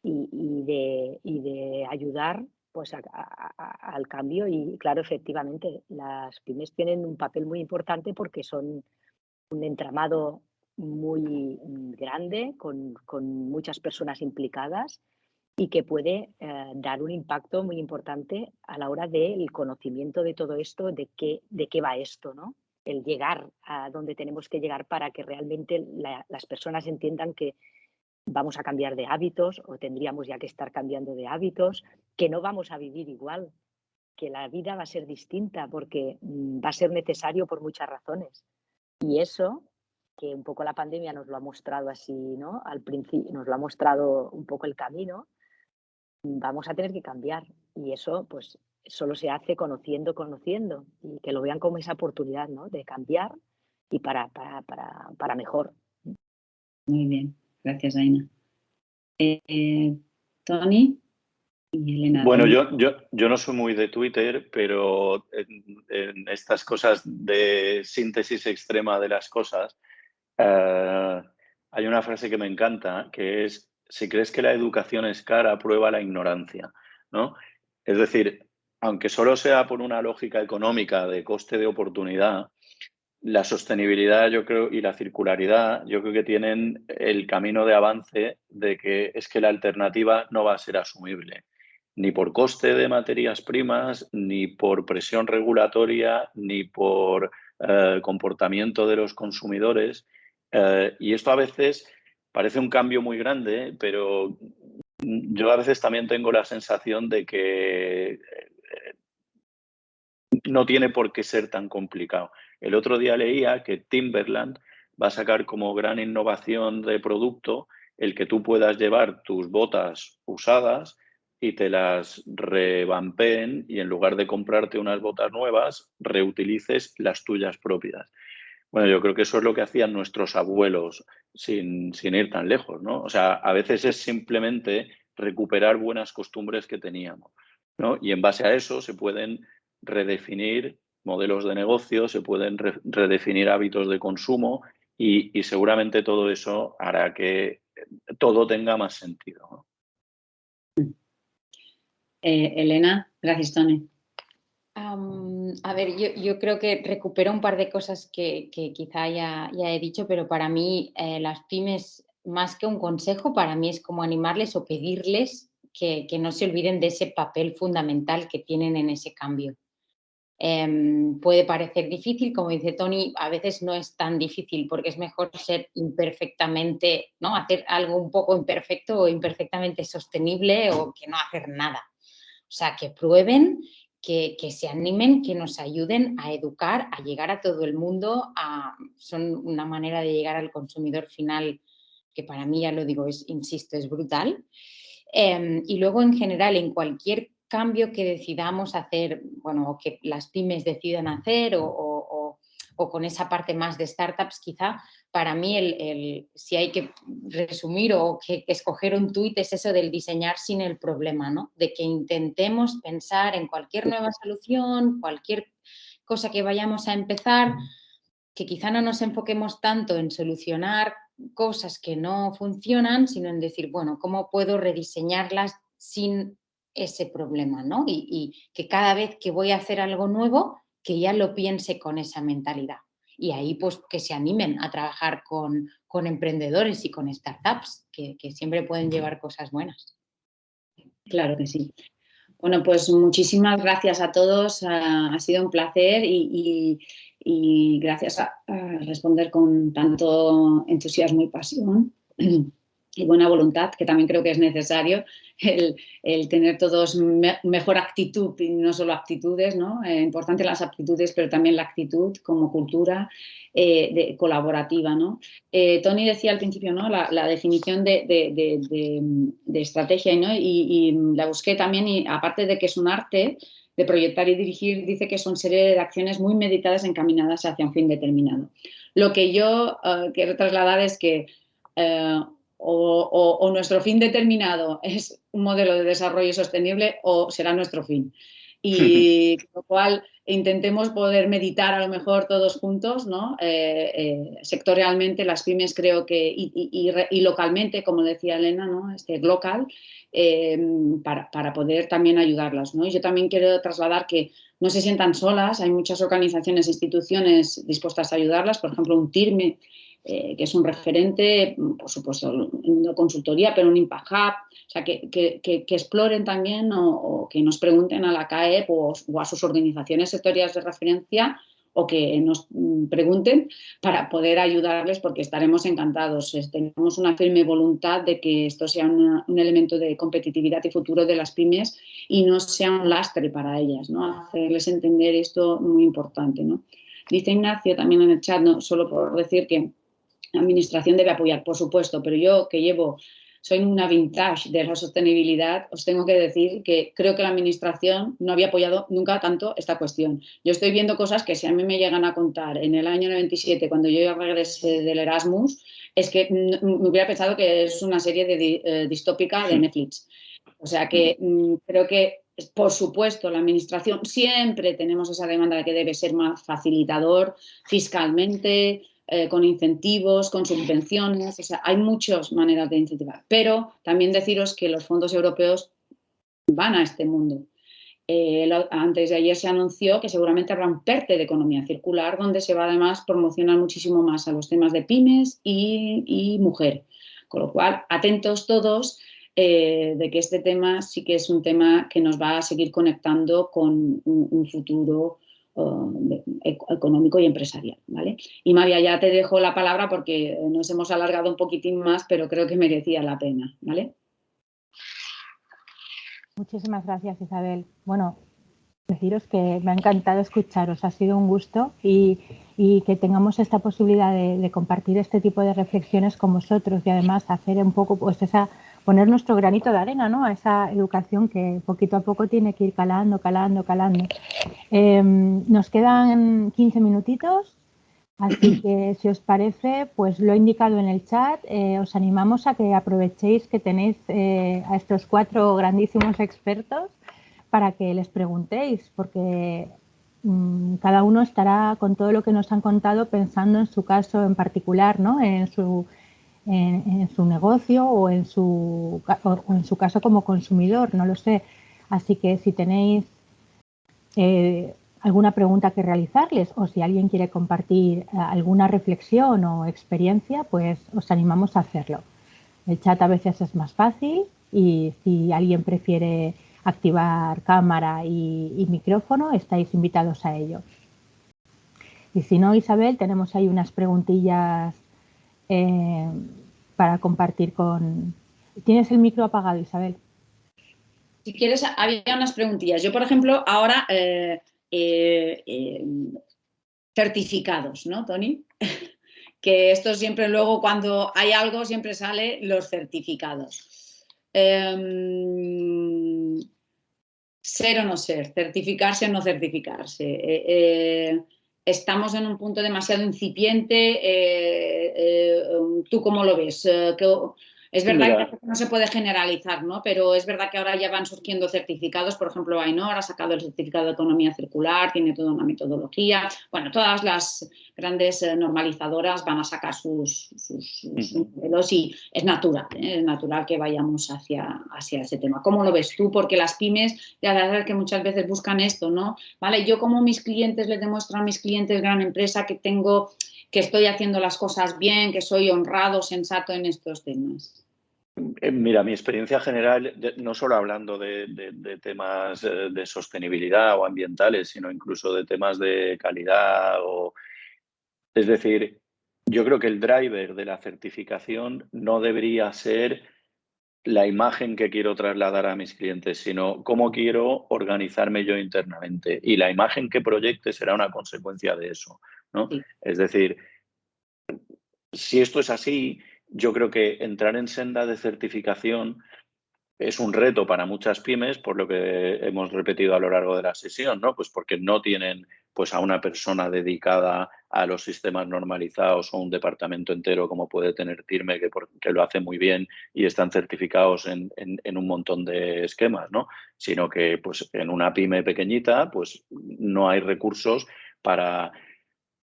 y de ayudar pues al cambio. Y claro, efectivamente, las pymes tienen un papel muy importante porque son un entramado muy grande con muchas personas implicadas y que puede dar un impacto muy importante a la hora del conocimiento de todo esto, de qué va esto, ¿no? El llegar a donde tenemos que llegar para que realmente las personas entiendan que vamos a cambiar de hábitos o tendríamos ya que estar cambiando de hábitos, que no vamos a vivir igual, que la vida va a ser distinta porque va a ser necesario por muchas razones. Y eso, que un poco la pandemia nos lo ha mostrado así, ¿no? Al principio nos lo ha mostrado un poco el camino, vamos a tener que cambiar. Y eso, pues, solo se hace conociendo y que lo vean como esa oportunidad, ¿no? De cambiar y para mejor. Muy bien, gracias, Aina. Tony y Elena. Bueno, yo no soy muy de Twitter, pero en estas cosas de síntesis extrema de las cosas, hay una frase que me encanta, que es: si crees que la educación es cara, prueba la ignorancia, ¿no? Es decir, aunque solo sea por una lógica económica de coste de oportunidad, la sostenibilidad, yo creo, y la circularidad, yo creo que tienen el camino de avance de que es que la alternativa no va a ser asumible, ni por coste de materias primas, ni por presión regulatoria, ni por comportamiento de los consumidores. Y esto a veces parece un cambio muy grande, pero yo a veces también tengo la sensación de que no tiene por qué ser tan complicado. El otro día leía que Timberland va a sacar como gran innovación de producto el que tú puedas llevar tus botas usadas y te las revampeen y en lugar de comprarte unas botas nuevas, reutilices las tuyas propias. Bueno, yo creo que eso es lo que hacían nuestros abuelos sin ir tan lejos, ¿no? O sea, a veces es simplemente recuperar buenas costumbres que teníamos, ¿no? Y en base a eso se pueden redefinir modelos de negocio, se pueden redefinir hábitos de consumo y seguramente todo eso hará que todo tenga más sentido, ¿no? Elena, gracias, Tony. A ver, yo creo que recupero un par de cosas que quizá ya he dicho, pero para mí las pymes, más que un consejo, para mí es como animarles o pedirles que no se olviden de ese papel fundamental que tienen en ese cambio. Puede parecer difícil, como dice Tony, a veces no es tan difícil porque es mejor ser imperfectamente, ¿no? Hacer algo un poco imperfecto o imperfectamente sostenible o que no hacer nada. O sea, que prueben, que se animen, que nos ayuden a educar, a llegar a todo el mundo. Son una manera de llegar al consumidor final que para mí, ya lo digo, insisto, es brutal. Y luego, en general, en cualquier cambio que decidamos hacer, bueno, o que las pymes decidan hacer o con esa parte más de startups, quizá, para mí, si hay que resumir o que escoger un tuit, es eso del diseñar sin el problema, ¿no? De que intentemos pensar en cualquier nueva solución, cualquier cosa que vayamos a empezar, que quizá no nos enfoquemos tanto en solucionar cosas que no funcionan, sino en decir, bueno, ¿cómo puedo rediseñarlas sin ese problema, ¿no? Y que cada vez que voy a hacer algo nuevo, que ya lo piense con esa mentalidad. Y ahí, pues, que se animen a trabajar con emprendedores y con startups, que siempre pueden llevar cosas buenas. Claro que sí. Bueno, pues muchísimas gracias a todos. Ha sido un placer y gracias a responder con tanto entusiasmo y pasión y buena voluntad, que también creo que es necesario el tener todos mejor actitud y no solo aptitudes, ¿no? Importante las aptitudes, pero también la actitud como cultura colaborativa, ¿no? Tony decía al principio, ¿no? La definición de estrategia, ¿no? Y la busqué también, y aparte de que es un arte de proyectar y dirigir, dice que son serie de acciones muy meditadas encaminadas hacia un fin determinado. Lo que yo quiero trasladar es que o nuestro fin determinado es un modelo de desarrollo sostenible o será nuestro fin. y con lo cual intentemos poder meditar a lo mejor todos juntos, ¿no? Sectorialmente las pymes creo que, y localmente, como decía Elena, ¿no? Local, para poder también ayudarlas, ¿no? Y yo también quiero trasladar que no se sientan solas, hay muchas organizaciones e instituciones dispuestas a ayudarlas, por ejemplo un TIRME, que es un referente, por supuesto, en una consultoría, pero un Impact Hub, o sea, que exploren también o que nos pregunten a la CAEP o a sus organizaciones sectoriales de referencia o que nos pregunten para poder ayudarles porque estaremos encantados. Tenemos una firme voluntad de que esto sea un elemento de competitividad y futuro de las pymes y no sea un lastre para ellas, ¿no? Hacerles entender esto muy importante, ¿no? Dice Ignacio también en el chat, no solo por decir que la administración debe apoyar, por supuesto, pero yo que soy una vintage de la sostenibilidad, os tengo que decir que creo que la administración no había apoyado nunca tanto esta cuestión. Yo estoy viendo cosas que si a mí me llegan a contar en el año 97, cuando yo regresé del Erasmus, es que me hubiera pensado que es una serie distópica de Netflix. O sea que creo que, por supuesto, la administración siempre tenemos esa demanda de que debe ser más facilitador fiscalmente, con incentivos, con subvenciones, o sea, hay muchas maneras de incentivar. Pero también deciros que los fondos europeos van a este mundo. Antes de ayer se anunció que seguramente habrá un PERTE de economía circular donde se va además a promocionar muchísimo más a los temas de pymes y mujer. Con lo cual, atentos todos de que este tema sí que es un tema que nos va a seguir conectando con un futuro económico y empresarial, ¿vale? Y María, ya te dejo la palabra porque nos hemos alargado un poquitín más, pero creo que merecía la pena, ¿vale? Muchísimas gracias, Isabel. Bueno, deciros que me ha encantado escucharos, ha sido un gusto y que tengamos esta posibilidad de compartir este tipo de reflexiones con vosotros y además hacer un poco, pues poner nuestro granito de arena, ¿no? A esa educación que poquito a poco tiene que ir calando. Nos quedan 15 minutitos, así que si os parece, pues lo he indicado en el chat, os animamos a que aprovechéis que tenéis a estos 4 grandísimos expertos para que les preguntéis, porque cada uno estará con todo lo que nos han contado pensando en su caso en particular, ¿no? En su negocio o en su caso como consumidor, no lo sé. Así que si tenéis alguna pregunta que realizarles o si alguien quiere compartir alguna reflexión o experiencia, pues os animamos a hacerlo. El chat a veces es más fácil y si alguien prefiere activar cámara y micrófono, estáis invitados a ello. Y si no, Isabel, tenemos ahí unas preguntillas para compartir con... ¿Tienes el micro apagado, Isabel? Si quieres, había unas preguntillas. Yo, por ejemplo, ahora certificados, ¿no, Tony? Que esto siempre luego cuando hay algo siempre sale los certificados. Ser o no ser, certificarse o no certificarse. Estamos en un punto demasiado incipiente. ¿Tú cómo lo ves? Es verdad que no se puede generalizar, ¿no? Pero es verdad que ahora ya van surgiendo certificados. Por ejemplo, Ainhoa ha sacado el certificado de economía circular, tiene toda una metodología. Bueno, todas las grandes normalizadoras van a sacar sus modelos y es natural que vayamos hacia ese tema. ¿Cómo lo ves tú? Porque las pymes, ya sabes que muchas veces buscan esto, ¿no? Vale, yo como mis clientes les demuestro a mis clientes gran empresa que estoy haciendo las cosas bien, que soy honrado, sensato en estos temas. Mira, mi experiencia general, no solo hablando de temas de sostenibilidad o ambientales, sino incluso de temas de calidad. Es decir, yo creo que el driver de la certificación no debería ser la imagen que quiero trasladar a mis clientes, sino cómo quiero organizarme yo internamente. Y la imagen que proyecte será una consecuencia de eso, ¿no? Sí. Es decir, si esto es así, yo creo que entrar en senda de certificación es un reto para muchas pymes, por lo que hemos repetido a lo largo de la sesión, ¿no? Pues porque no tienen pues, a una persona dedicada a los sistemas normalizados o un departamento entero como puede tener Tirme, que lo hace muy bien y están certificados en un montón de esquemas, ¿no? Sino que pues, en una pyme pequeñita pues, no hay recursos para...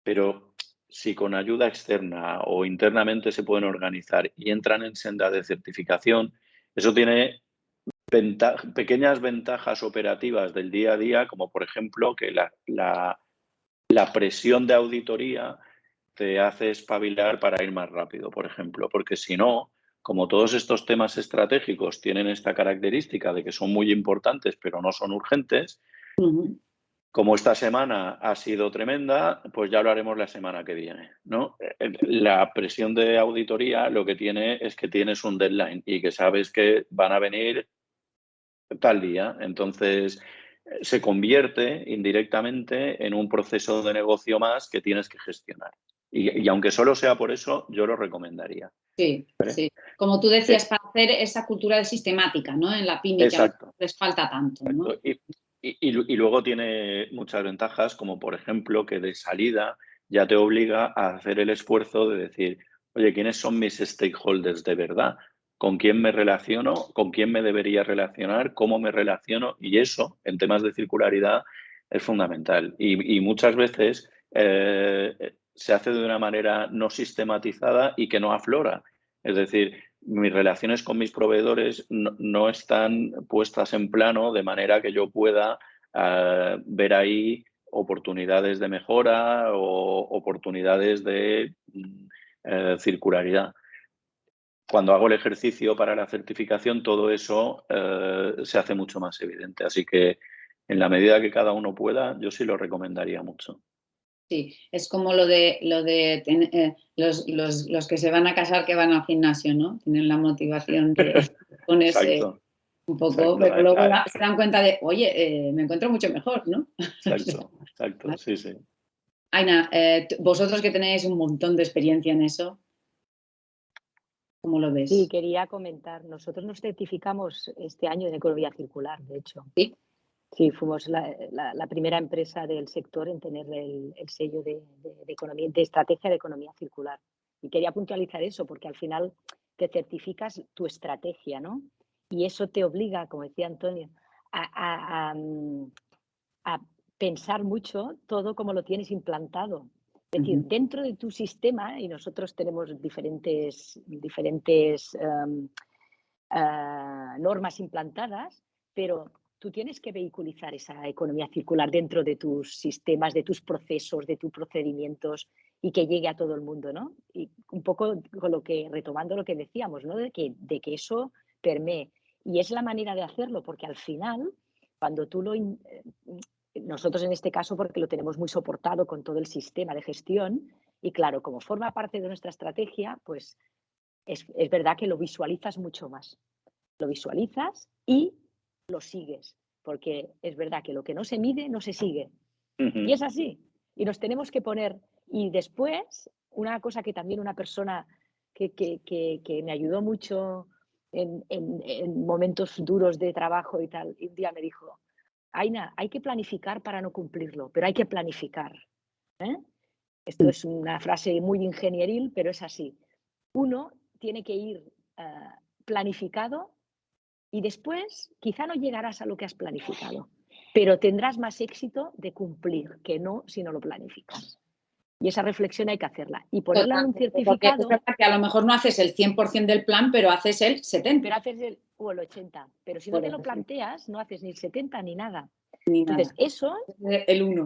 Pero si con ayuda externa o internamente se pueden organizar y entran en senda de certificación, eso tiene pequeñas ventajas operativas del día a día, como por ejemplo que la presión de auditoría te hace espabilar para ir más rápido, por ejemplo, porque si no, como todos estos temas estratégicos tienen esta característica de que son muy importantes pero no son urgentes, como esta semana ha sido tremenda, pues ya lo haremos la semana que viene, ¿no? La presión de auditoría lo que tiene es que tienes un deadline y que sabes que van a venir tal día. Entonces, se convierte indirectamente en un proceso de negocio más que tienes que gestionar. Y aunque solo sea por eso, yo lo recomendaría. Sí, sí. Como tú decías, para hacer esa cultura de sistemática, ¿no? En la pyme, Exacto. que les falta tanto, ¿no? Y luego tiene muchas ventajas, como por ejemplo que de salida ya te obliga a hacer el esfuerzo de decir, oye, ¿quiénes son mis stakeholders de verdad? ¿Con quién me relaciono? ¿Con quién me debería relacionar? ¿Cómo me relaciono? Y eso, en temas de circularidad, es fundamental. Y muchas veces se hace de una manera no sistematizada y que no aflora. Es decir, mis relaciones con mis proveedores no están puestas en plano de manera que yo pueda ver ahí oportunidades de mejora o oportunidades de circularidad. Cuando hago el ejercicio para la certificación, todo eso se hace mucho más evidente. Así que en la medida que cada uno pueda, yo sí lo recomendaría mucho. Sí, es como los que se van a casar que van al gimnasio, ¿no? Tienen la motivación de ponerse Exacto, un poco, exacto. pero luego se dan cuenta de, oye, me encuentro mucho mejor, ¿no? Exacto, exacto, sí, sí. Aina, vosotros que tenéis un montón de experiencia en eso, ¿cómo lo ves? Sí, quería comentar. Nosotros nos certificamos este año en economía circular, de hecho. Sí. Sí, fuimos la primera empresa del sector en tener el sello de estrategia de economía circular. Y quería puntualizar eso, porque al final te certificas tu estrategia, ¿no? Y eso te obliga, como decía Antonio, a pensar mucho todo como lo tienes implantado. Es decir, dentro de tu sistema, y nosotros tenemos diferentes normas implantadas, pero tú tienes que vehiculizar esa economía circular dentro de tus sistemas, de tus procesos, de tus procedimientos y que llegue a todo el mundo, ¿no? Y un poco con retomando lo que decíamos, ¿no? De que eso permee. Y es la manera de hacerlo, porque al final, cuando tú nosotros en este caso, porque lo tenemos muy soportado con todo el sistema de gestión, y claro, como forma parte de nuestra estrategia, pues es verdad que lo visualizas mucho más. Lo visualizas y lo sigues, porque es verdad que lo que no se mide no se sigue. Y es así. Y nos tenemos que poner. Y después, una cosa que también una persona que me ayudó mucho en momentos duros de trabajo y tal, un día me dijo, Aina, hay que planificar para no cumplirlo, pero hay que planificar. Esto es una frase muy ingenieril, pero es así. Uno tiene que ir planificado y después quizá no llegarás a lo que has planificado, pero tendrás más éxito de cumplir que no si no lo planificas. Y esa reflexión hay que hacerla. Y ponerla en un certificado... Que a lo mejor no haces el 100% del plan, pero haces el 70%. Pero haces o el 80%. Pero si no te lo planteas, no haces ni el 70% ni nada. Ni entonces, nada. eso... El 1.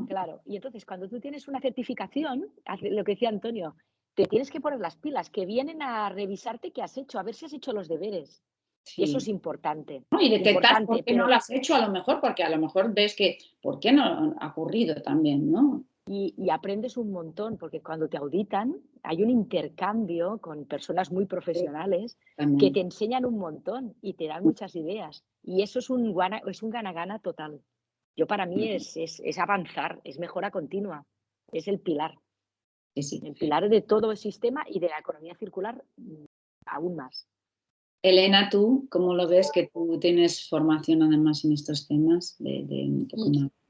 Claro. Y entonces, cuando tú tienes una certificación, lo que decía Antonio, te tienes que poner las pilas, que vienen a revisarte qué has hecho, a ver si has hecho los deberes. Sí. Y eso es importante. Y detectar por qué no lo has hecho, a lo mejor, porque a lo mejor ves que por qué no ha ocurrido también, ¿no? Y aprendes un montón, porque cuando te auditan hay un intercambio con personas muy profesionales que te enseñan un montón y te dan muchas ideas. Y eso es un gana-gana total. Yo para mí es avanzar, es mejora continua, es el pilar. Sí, sí. El pilar de todo el sistema y de la economía circular aún más. Elena, ¿tú cómo lo ves? Que tú tienes formación además en estos temas de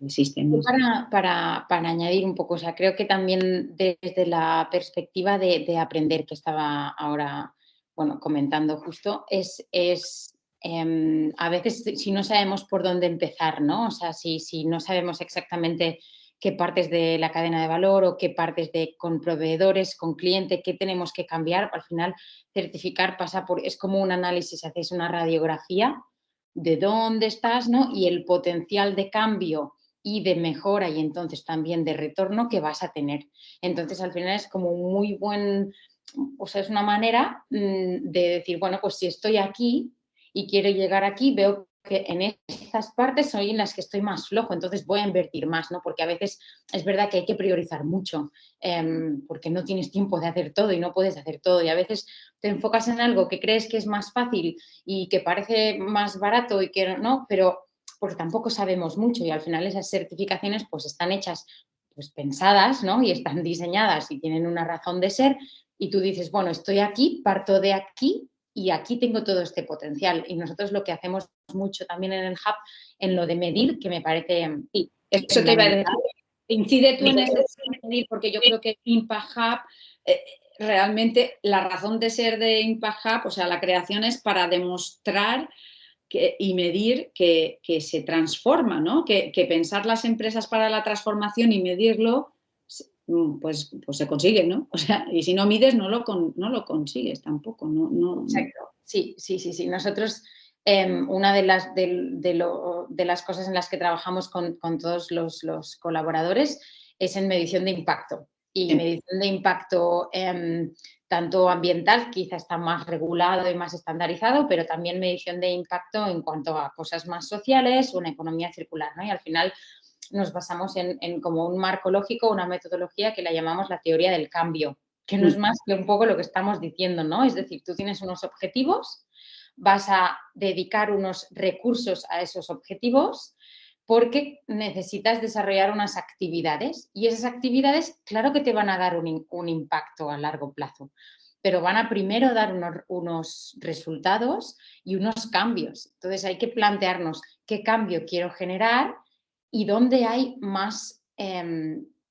sistemas. Para añadir un poco, o sea, creo que también desde la perspectiva de aprender, que estaba ahora, bueno, comentando justo, a veces si no sabemos por dónde empezar, ¿no? O sea, si no sabemos exactamente qué partes de la cadena de valor o qué partes con proveedores, con cliente, qué tenemos que cambiar, al final certificar es como un análisis, hacéis una radiografía de dónde estás, ¿no? Y el potencial de cambio y de mejora y entonces también de retorno que vas a tener. Entonces, al final es como muy o sea, es una manera de decir, bueno, pues si estoy aquí y quiero llegar aquí, veo que en estas partes soy en las que estoy más flojo, entonces voy a invertir más, ¿no? Porque a veces es verdad que hay que priorizar mucho, porque no tienes tiempo de hacer todo y no puedes hacer todo, y a veces te enfocas en algo que crees que es más fácil y que parece más barato y que no, pero porque tampoco sabemos mucho y al final esas certificaciones pues están hechas, pues pensadas, ¿no? Y están diseñadas y tienen una razón de ser y tú dices, bueno, estoy aquí, parto de aquí y aquí tengo todo este potencial. Y nosotros lo que hacemos mucho también en el Hub, en lo de medir, que me parece... Sí, eso te iba a decir. Incide tú en ese medir, porque yo creo que Impact Hub, realmente la razón de ser de Impact Hub, o sea, la creación es para demostrar y medir que se transforma, ¿no? Que pensar las empresas para la transformación y medirlo, pues se consigue, ¿no? O sea, y si no mides, no lo consigues tampoco. No. Exacto, sí. Nosotros, una de las cosas en las que trabajamos con todos los colaboradores es en medición de impacto. Y Sí. medición de impacto tanto ambiental, quizá está más regulado y más estandarizado, pero también medición de impacto en cuanto a cosas más sociales o una economía circular, ¿no? Y al final nos basamos en como un marco lógico, una metodología que la llamamos la teoría del cambio, que no es más que un poco lo que estamos diciendo, ¿no? Es decir, tú tienes unos objetivos, vas a dedicar unos recursos a esos objetivos porque necesitas desarrollar unas actividades y esas actividades, claro que te van a dar un impacto a largo plazo, pero van a primero dar unos resultados y unos cambios. Entonces hay que plantearnos qué cambio quiero generar y dónde hay más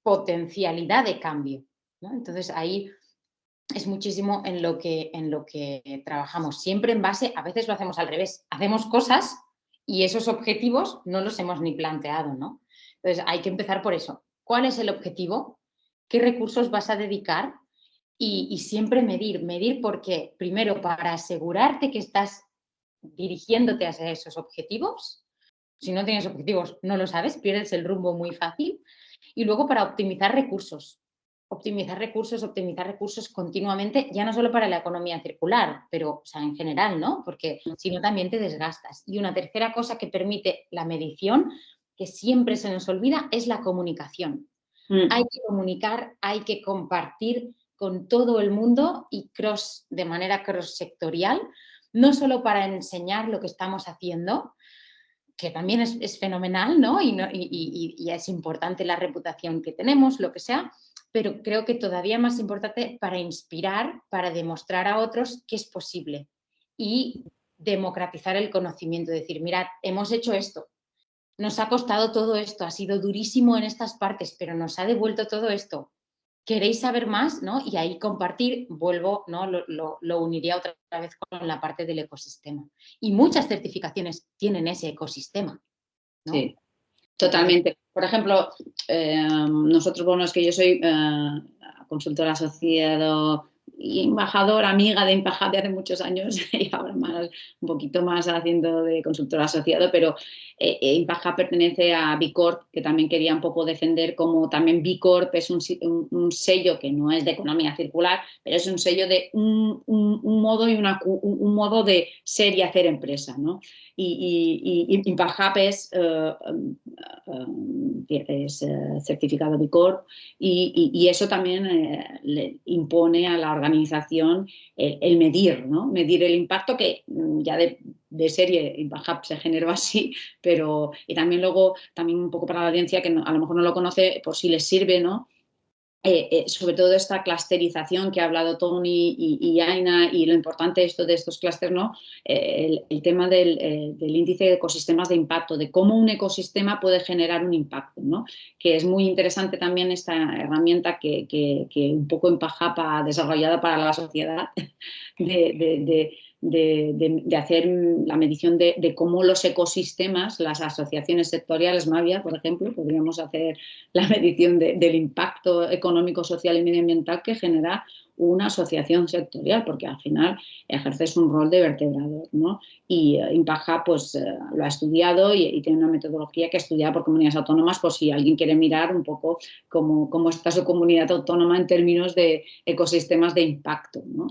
potencialidad de cambio, ¿no? Entonces ahí es muchísimo en lo que trabajamos, siempre en base, a veces lo hacemos al revés, hacemos cosas y esos objetivos no los hemos ni planteado, ¿no? Entonces hay que empezar por eso. ¿Cuál es el objetivo? ¿Qué recursos vas a dedicar? Y siempre medir porque, primero, para asegurarte que estás dirigiéndote hacia esos objetivos. Si no tienes objetivos, no lo sabes, pierdes el rumbo muy fácil. Y luego para optimizar recursos continuamente, ya no solo para la economía circular, pero o sea, en general, ¿no? Porque si no también te desgastas. Y una tercera cosa que permite la medición, que siempre se nos olvida, es la comunicación. Hay que comunicar, hay que compartir con todo el mundo y de manera cross sectorial, no solo para enseñar lo que estamos haciendo, que también es fenomenal, ¿no? Y es importante la reputación que tenemos, lo que sea, pero creo que todavía más importante para inspirar, para demostrar a otros que es posible y democratizar el conocimiento, decir, mirad, hemos hecho esto, nos ha costado todo esto, ha sido durísimo en estas partes, pero nos ha devuelto todo esto. ¿Queréis saber más? ¿No? Y ahí compartir, vuelvo, ¿no? Lo uniría otra vez con la parte del ecosistema. Y muchas certificaciones tienen ese ecosistema, ¿no? Sí, totalmente. Por ejemplo, nosotros, bueno, es que yo soy consultora asociado y embajadora, amiga de Impact Hub de hace muchos años y ahora un poquito más haciendo de consultora asociado, pero Impact Hub pertenece a B Corp, que también quería un poco defender como también B Corp es un sello que no es de economía circular, pero es un sello de un modo y un modo de ser y hacer empresa, ¿no? Y Impact Hub es certificado B Corp y eso también le impone a la organización el medir, ¿no? Medir el impacto que ya de serie Impact Hub se generó así, pero y también luego, también un poco para la audiencia que a lo mejor no lo conoce, por si les sirve, ¿no? sobre todo esta clusterización que ha hablado Tony y Aina, y lo importante de estos clústeres, ¿no? El tema del índice de ecosistemas de impacto, de cómo un ecosistema puede generar un impacto, ¿no? Que es muy interesante también esta herramienta que un poco en Pajapa desarrollada para la sociedad de hacer la medición de cómo los ecosistemas, las asociaciones sectoriales, Mavia, por ejemplo, podríamos hacer la medición del impacto económico, social y medioambiental que genera una asociación sectorial, porque al final ejerces un rol de vertebrador, ¿no? Y Impaja pues lo ha estudiado y tiene una metodología que ha estudiado por comunidades autónomas, por si alguien quiere mirar un poco cómo está su comunidad autónoma en términos de ecosistemas de impacto, ¿no?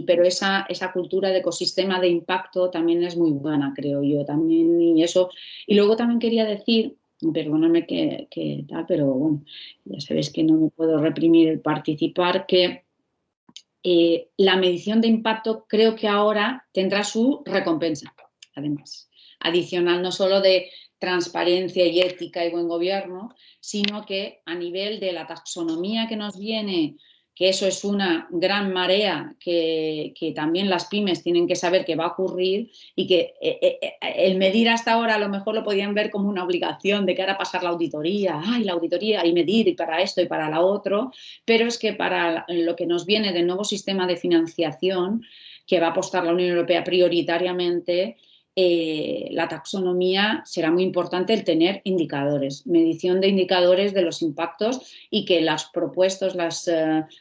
Pero esa cultura de ecosistema de impacto también es muy buena, creo yo, también, y eso. Y luego también quería decir, perdóname que tal, pero bueno, ya sabéis que no me puedo reprimir el participar, que la medición de impacto creo que ahora tendrá su recompensa, además, adicional no solo de transparencia y ética y buen gobierno, sino que a nivel de la taxonomía que nos viene, que eso es una gran marea que también las pymes tienen que saber que va a ocurrir, y que el medir hasta ahora a lo mejor lo podían ver como una obligación de que ahora pasar la auditoría y medir y para esto y para lo otro, pero es que para lo que nos viene del nuevo sistema de financiación que va a apostar la Unión Europea prioritariamente, la taxonomía será muy importante, el tener indicadores, medición de indicadores de los impactos, y que las propuestas,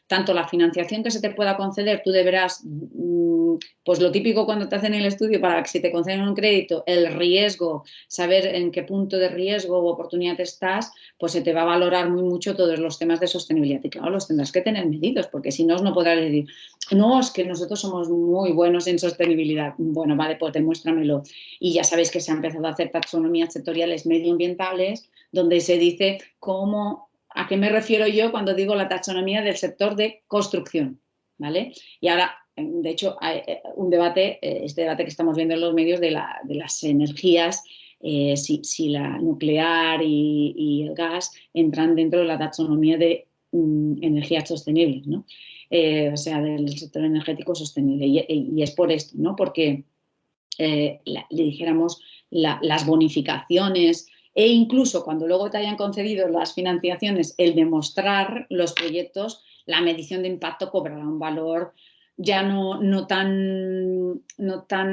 tanto la financiación que se te pueda conceder, tú deberás, pues lo típico cuando te hacen el estudio para que si te conceden un crédito, el riesgo, saber en qué punto de riesgo o oportunidad estás, pues se te va a valorar muy mucho todos los temas de sostenibilidad. Y claro, los tendrás que tener medidos, porque si no podrás decir, no, es que nosotros somos muy buenos en sostenibilidad. Bueno, vale, pues demuéstramelo. Y ya sabéis que se ha empezado a hacer taxonomías sectoriales medioambientales, donde se dice a qué me refiero yo cuando digo la taxonomía del sector de construcción, ¿vale? Y ahora, de hecho, hay un debate, este debate que estamos viendo en los medios de las energías, si la nuclear y el gas entran dentro de la taxonomía de energías sostenibles, ¿no? O sea, del sector energético sostenible. Y es por esto, ¿no? Porque le dijéramos las bonificaciones, e incluso cuando luego te hayan concedido las financiaciones, el demostrar los proyectos, la medición de impacto cobrará un valor ya no tan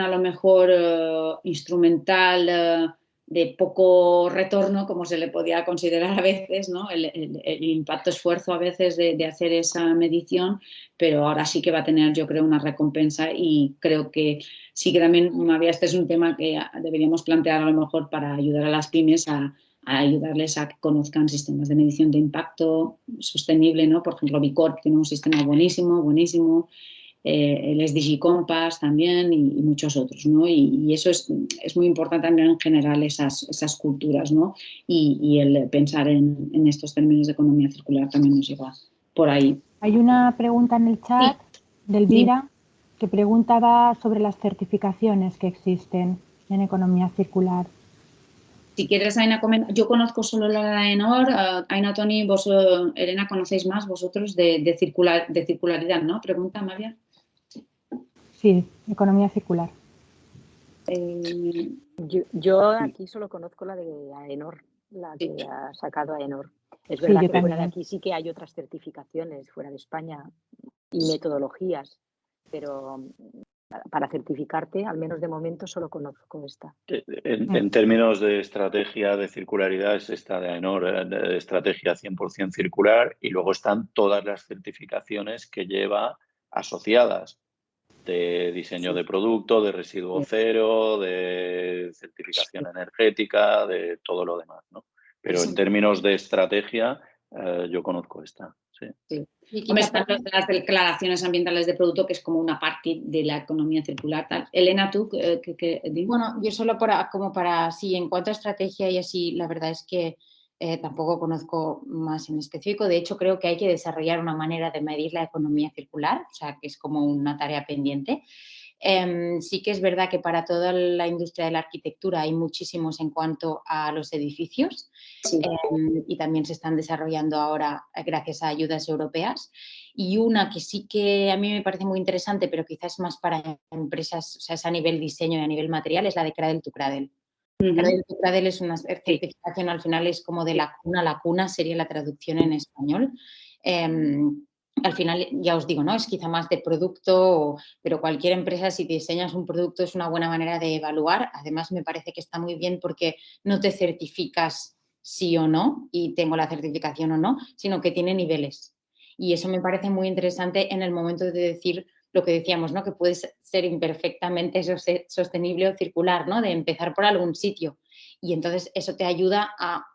a lo mejor instrumental, de poco retorno como se le podía considerar a veces, ¿no? El impacto esfuerzo a veces de hacer esa medición, pero ahora sí que va a tener, yo creo, una recompensa, y creo que sí que también, este es un tema que deberíamos plantear a lo mejor para ayudar a las pymes a ayudarles a que conozcan sistemas de medición de impacto sostenible, ¿no? Por ejemplo, Bicorp tiene un sistema buenísimo, el SDG Compass también, y muchos otros, ¿no? Y eso es muy importante también en general, esas culturas, ¿no? Y el pensar en estos términos de economía circular también nos lleva por ahí. Hay una pregunta en el chat de Elvira que preguntaba sobre las certificaciones que existen en economía circular. Si quieres, Aina, yo conozco solo la de AENOR. Aina, Tony, Elena, conocéis más vosotros de circularidad, ¿no? Pregunta, María. Sí, economía circular. Yo aquí solo conozco la de AENOR, la que ha sacado AENOR. Es verdad que fuera de aquí sí que hay otras certificaciones fuera de España y metodologías, pero para certificarte, al menos de momento, solo conozco esta. En términos de estrategia de circularidad es esta de AENOR, de estrategia 100% circular, y luego están todas las certificaciones que lleva asociadas, de diseño de producto, de residuo cero, de certificación energética, de todo lo demás, ¿no? Pero en términos de estrategia, yo conozco esta. Sí. Y están las declaraciones ambientales de producto, que es como una parte de la economía circular. Tal. Elena, ¿tú qué dices? Bueno, yo solo sí, en cuanto a estrategia y así, la verdad es que tampoco conozco más en específico. De hecho, creo que hay que desarrollar una manera de medir la economía circular, o sea, que es como una tarea pendiente. Sí que es verdad que para toda la industria de la arquitectura hay muchísimos en cuanto a los edificios, Sí. y también se están desarrollando ahora gracias a ayudas europeas. Y una que sí que a mí me parece muy interesante, pero quizás más para empresas, o sea, es a nivel diseño y a nivel material, es la de Cradle to Cradle. Cradle to Cradle es una certificación, al final es como de la cuna a la cuna, sería la traducción en español. Al final, ya os digo, ¿no? Es quizá más de producto, pero cualquier empresa, si diseñas un producto, es una buena manera de evaluar. Además, me parece que está muy bien porque no te certificas sí o no, y tengo la certificación o no, sino que tiene niveles. Y eso me parece muy interesante en el momento de decir lo que decíamos, ¿no? Que puede ser imperfectamente sostenible o circular, ¿no? De empezar por algún sitio. Y entonces eso te ayuda a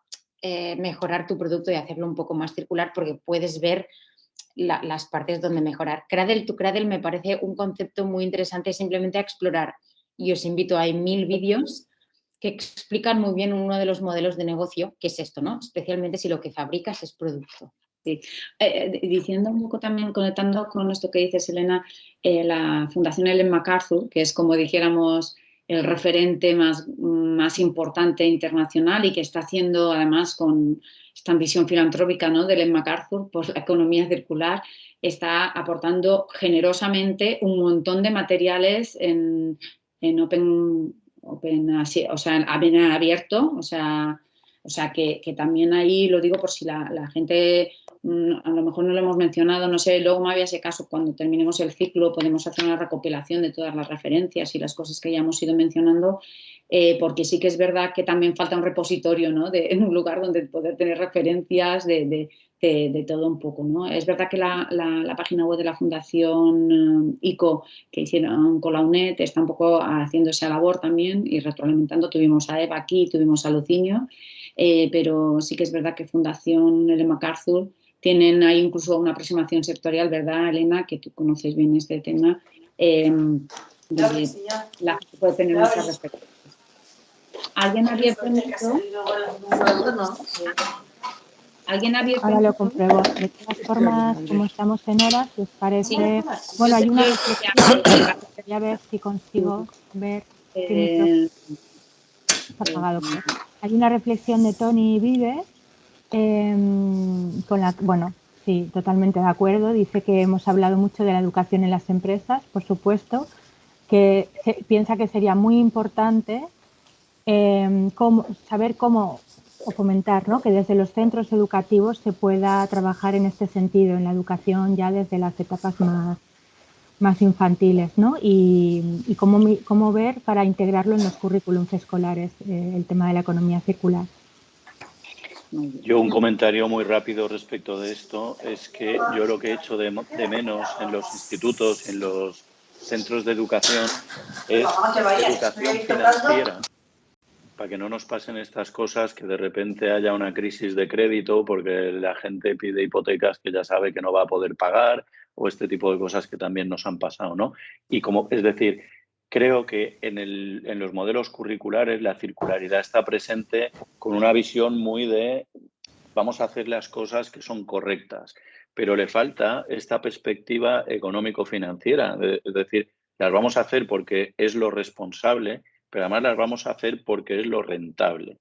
mejorar tu producto y hacerlo un poco más circular porque puedes ver las partes donde mejorar. Cradle to Cradle me parece un concepto muy interesante simplemente a explorar. Y os invito, hay 1000 vídeos que explican muy bien uno de los modelos de negocio, que es esto, ¿no? Especialmente si lo que fabricas es producto. Sí. Diciendo un poco también, conectando con esto que dices, Elena, la Fundación Ellen MacArthur, que es como dijéramos el referente más importante internacional y que está haciendo además con esta visión filantrópica, ¿no?, de Ellen MacArthur por la economía circular, está aportando generosamente un montón de materiales en open, o sea, en abierto, o sea que también ahí lo digo por si la gente, a lo mejor no lo hemos mencionado, no sé, luego me había ese caso, cuando terminemos el ciclo podemos hacer una recopilación de todas las referencias y las cosas que ya hemos ido mencionando, porque sí que es verdad que también falta un repositorio, ¿no?, en un lugar donde poder tener referencias de todo un poco, ¿no? Es verdad que la página web de la Fundación ICO que hicieron con la UNED está un poco haciendo esa labor también y retroalimentando. Tuvimos a Eva aquí, tuvimos a Lucinio, pero sí que es verdad que Fundación Ellen MacArthur tienen ahí incluso una aproximación sectorial, ¿verdad, Elena? Que tú conoces bien este tema. Donde la gente puede tener muchas referencias. ¿Alguien ha abierto el micro? ¿Alguien ha abierto? Ahora lo compruebo. De todas formas, como estamos en horas, si os parece... Bueno, hay una reflexión. Voy a ver si consigo ver qué micro está apagado. Hay una reflexión de Tony Vives con la... Bueno, sí, totalmente de acuerdo. Dice que hemos hablado mucho de la educación en las empresas, por supuesto, que piensa que sería muy importante saber cómo o fomentar, ¿no?, que desde los centros educativos se pueda trabajar en este sentido, en la educación ya desde las etapas más infantiles, ¿no? Y cómo ver para integrarlo en los currículums escolares, el tema de la economía circular. Yo un comentario muy rápido respecto de esto es que yo lo que he hecho de menos en los institutos, en los centros de educación, es educación financiera, para que no nos pasen estas cosas, que de repente haya una crisis de crédito porque la gente pide hipotecas que ya sabe que no va a poder pagar, o este tipo de cosas que también nos han pasado, ¿no? Y es decir, creo que en los modelos curriculares la circularidad está presente con una visión muy de vamos a hacer las cosas que son correctas, pero le falta esta perspectiva económico-financiera, es decir, las vamos a hacer porque es lo responsable, pero además las vamos a hacer porque es lo rentable.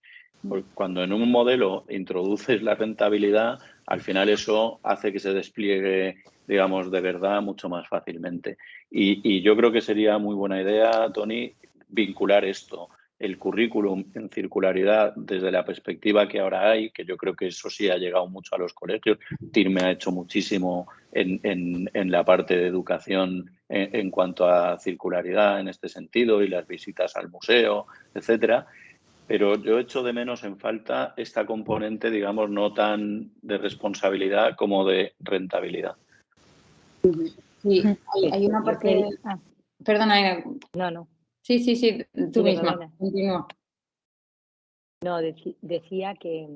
Porque cuando en un modelo introduces la rentabilidad, al final eso hace que se despliegue, digamos, de verdad mucho más fácilmente. Y yo creo que sería muy buena idea, Tony, vincular esto, el currículum en circularidad desde la perspectiva que ahora hay, que yo creo que eso sí ha llegado mucho a los colegios. TIRME ha hecho muchísimo en la parte de educación en cuanto a circularidad en este sentido y las visitas al museo, etcétera. Pero yo echo de menos en falta esta componente, digamos, no tan de responsabilidad como de rentabilidad. Sí, hay una parte... Perdona, No. Sí, tú misma, continúa. No, decía que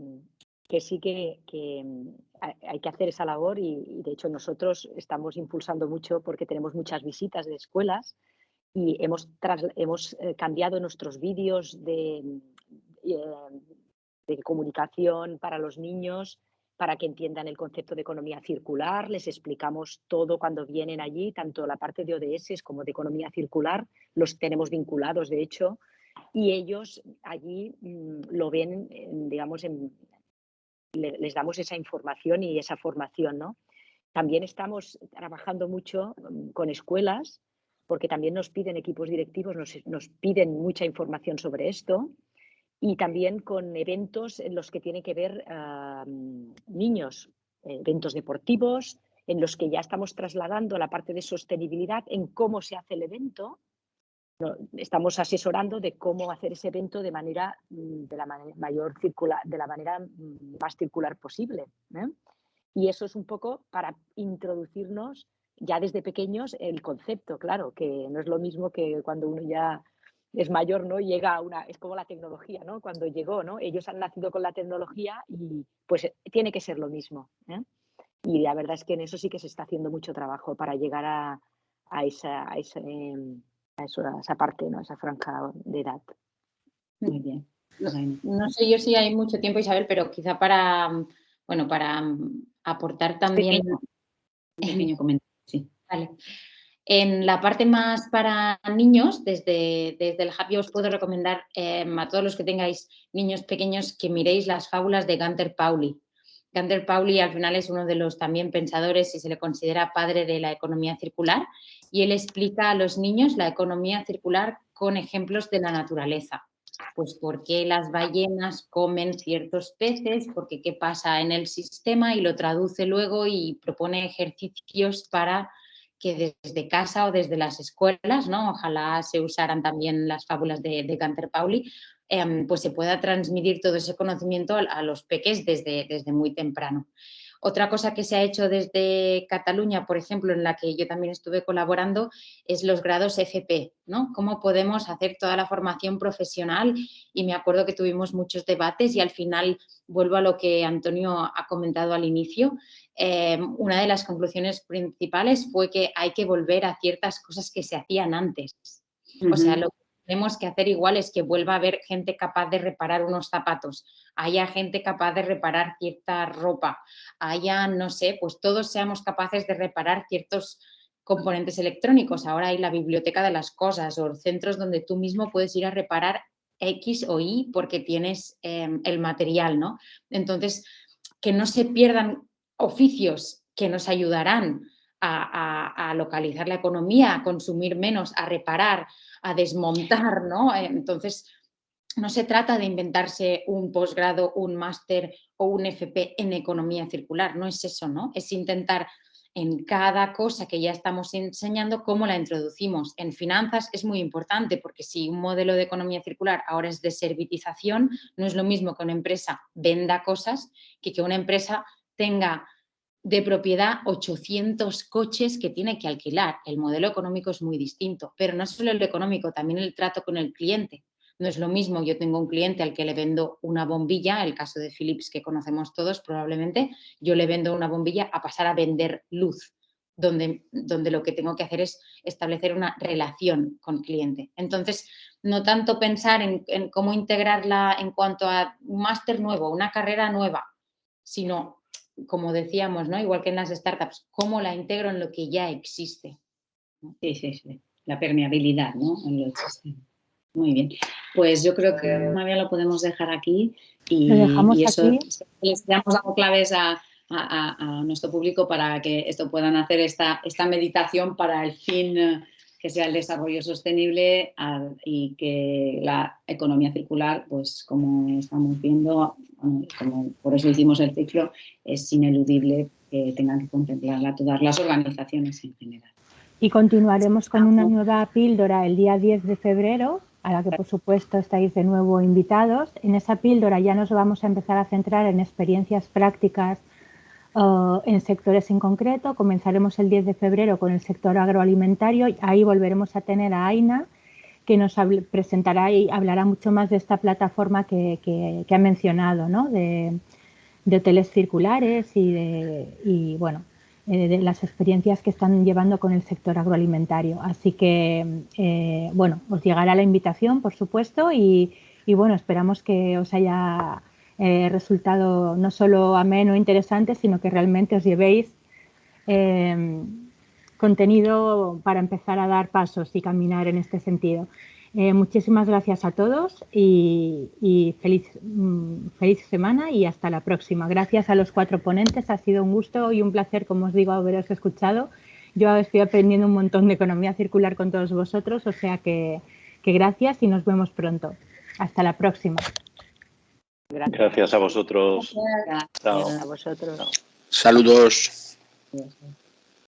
sí que hay que hacer esa labor y de hecho nosotros estamos impulsando mucho porque tenemos muchas visitas de escuelas y hemos cambiado nuestros vídeos de comunicación para los niños para que entiendan el concepto de economía circular. Les explicamos todo cuando vienen allí, tanto la parte de ODS como de economía circular, los tenemos vinculados, de hecho, y ellos allí lo ven, digamos, les damos esa información y esa formación, ¿no? También estamos trabajando mucho con escuelas, porque también nos piden equipos directivos, nos piden mucha información sobre esto, y también con eventos en los que tiene que ver niños, eventos deportivos, en los que ya estamos trasladando la parte de sostenibilidad en cómo se hace el evento. Estamos asesorando de cómo hacer ese evento de manera más circular posible, ¿eh? Y eso es un poco para introducirnos ya desde pequeños el concepto, claro, que no es lo mismo que cuando uno ya es mayor, ¿no? Llega a es como la tecnología, ¿no? Cuando llegó, ¿no? Ellos han nacido con la tecnología y pues tiene que ser lo mismo, ¿eh? Y la verdad es que en eso sí que se está haciendo mucho trabajo para llegar a esa parte, ¿no? Esa franja de edad. Muy bien. No sé yo si hay mucho tiempo, Isabel, pero quizá para aportar también un pequeño comentario. Sí. Vale. En la parte más para niños, desde el Hub os puedo recomendar a todos los que tengáis niños pequeños que miréis las fábulas de Gunther Pauli. Gunther Pauli al final es uno de los también pensadores y se le considera padre de la economía circular, y él explica a los niños la economía circular con ejemplos de la naturaleza. Pues por qué las ballenas comen ciertos peces, porque qué pasa en el sistema, y lo traduce luego y propone ejercicios para que desde casa o desde las escuelas, ¿no? Ojalá se usaran también las fábulas de Gunther Pauli, pues se pueda transmitir todo ese conocimiento a los peques desde muy temprano. Otra cosa que se ha hecho desde Cataluña, por ejemplo, en la que yo también estuve colaborando, es los grados FP, ¿no? Cómo podemos hacer toda la formación profesional, y me acuerdo que tuvimos muchos debates y al final, vuelvo a lo que Antonio ha comentado al inicio, una de las conclusiones principales fue que hay que volver a ciertas cosas que se hacían antes. O sea, lo que tenemos que hacer igual es que vuelva a haber gente capaz de reparar unos zapatos, haya gente capaz de reparar cierta ropa, haya, no sé, pues todos seamos capaces de reparar ciertos componentes electrónicos. Ahora hay la biblioteca de las cosas o centros donde tú mismo puedes ir a reparar X o Y porque tienes el material, ¿no? Entonces, que no se pierdan oficios que nos ayudarán a localizar la economía, a consumir menos, a reparar, a desmontar, ¿no? Entonces, no se trata de inventarse un posgrado, un máster o un FP en economía circular, no es eso, ¿no? Es intentar en cada cosa que ya estamos enseñando cómo la introducimos. En finanzas es muy importante, porque si un modelo de economía circular ahora es de servitización, no es lo mismo que una empresa venda cosas que una empresa tenga de propiedad 800 coches que tiene que alquilar. El modelo económico es muy distinto, pero no solo lo económico, también el trato con el cliente. No es lo mismo, yo tengo un cliente al que le vendo una bombilla, el caso de Philips que conocemos todos probablemente, yo le vendo una bombilla a pasar a vender luz, donde lo que tengo que hacer es establecer una relación con cliente. Entonces, no tanto pensar en cómo integrarla en cuanto a un máster nuevo, una carrera nueva, sino, como decíamos, ¿no? Igual que en las startups, cómo la integro en lo que ya existe. Sí. La permeabilidad, ¿no? En lo existente. Muy bien. Pues yo creo que todavía lo podemos dejar aquí y eso aquí. Les damos claves a nuestro público para que esto puedan hacer esta meditación para el fin que sea el desarrollo sostenible y que la economía circular, pues como estamos viendo, como por eso hicimos el ciclo, es ineludible que tengan que contemplarla todas las organizaciones en general. Y continuaremos con una nueva píldora el día 10 de febrero, a la que por supuesto estáis de nuevo invitados. En esa píldora ya nos vamos a empezar a centrar en experiencias prácticas en sectores en concreto. Comenzaremos el 10 de febrero con el sector agroalimentario y ahí volveremos a tener a Aina, que nos presentará y hablará mucho más de esta plataforma que ha mencionado, ¿no? de hoteles circulares y bueno, de las experiencias que están llevando con el sector agroalimentario. Así que, bueno, os llegará la invitación, por supuesto, y bueno, esperamos que os haya resultado no solo ameno e interesante, sino que realmente os llevéis contenido para empezar a dar pasos y caminar en este sentido. Muchísimas gracias a todos y feliz semana y hasta la próxima. Gracias a los 4 ponentes, ha sido un gusto y un placer, como os digo, haberos escuchado. Yo estoy aprendiendo un montón de economía circular con todos vosotros, o sea que gracias y nos vemos pronto. Hasta la próxima. Gracias a vosotros. Gracias. Chao. A vosotros. Chao. Saludos. Gracias.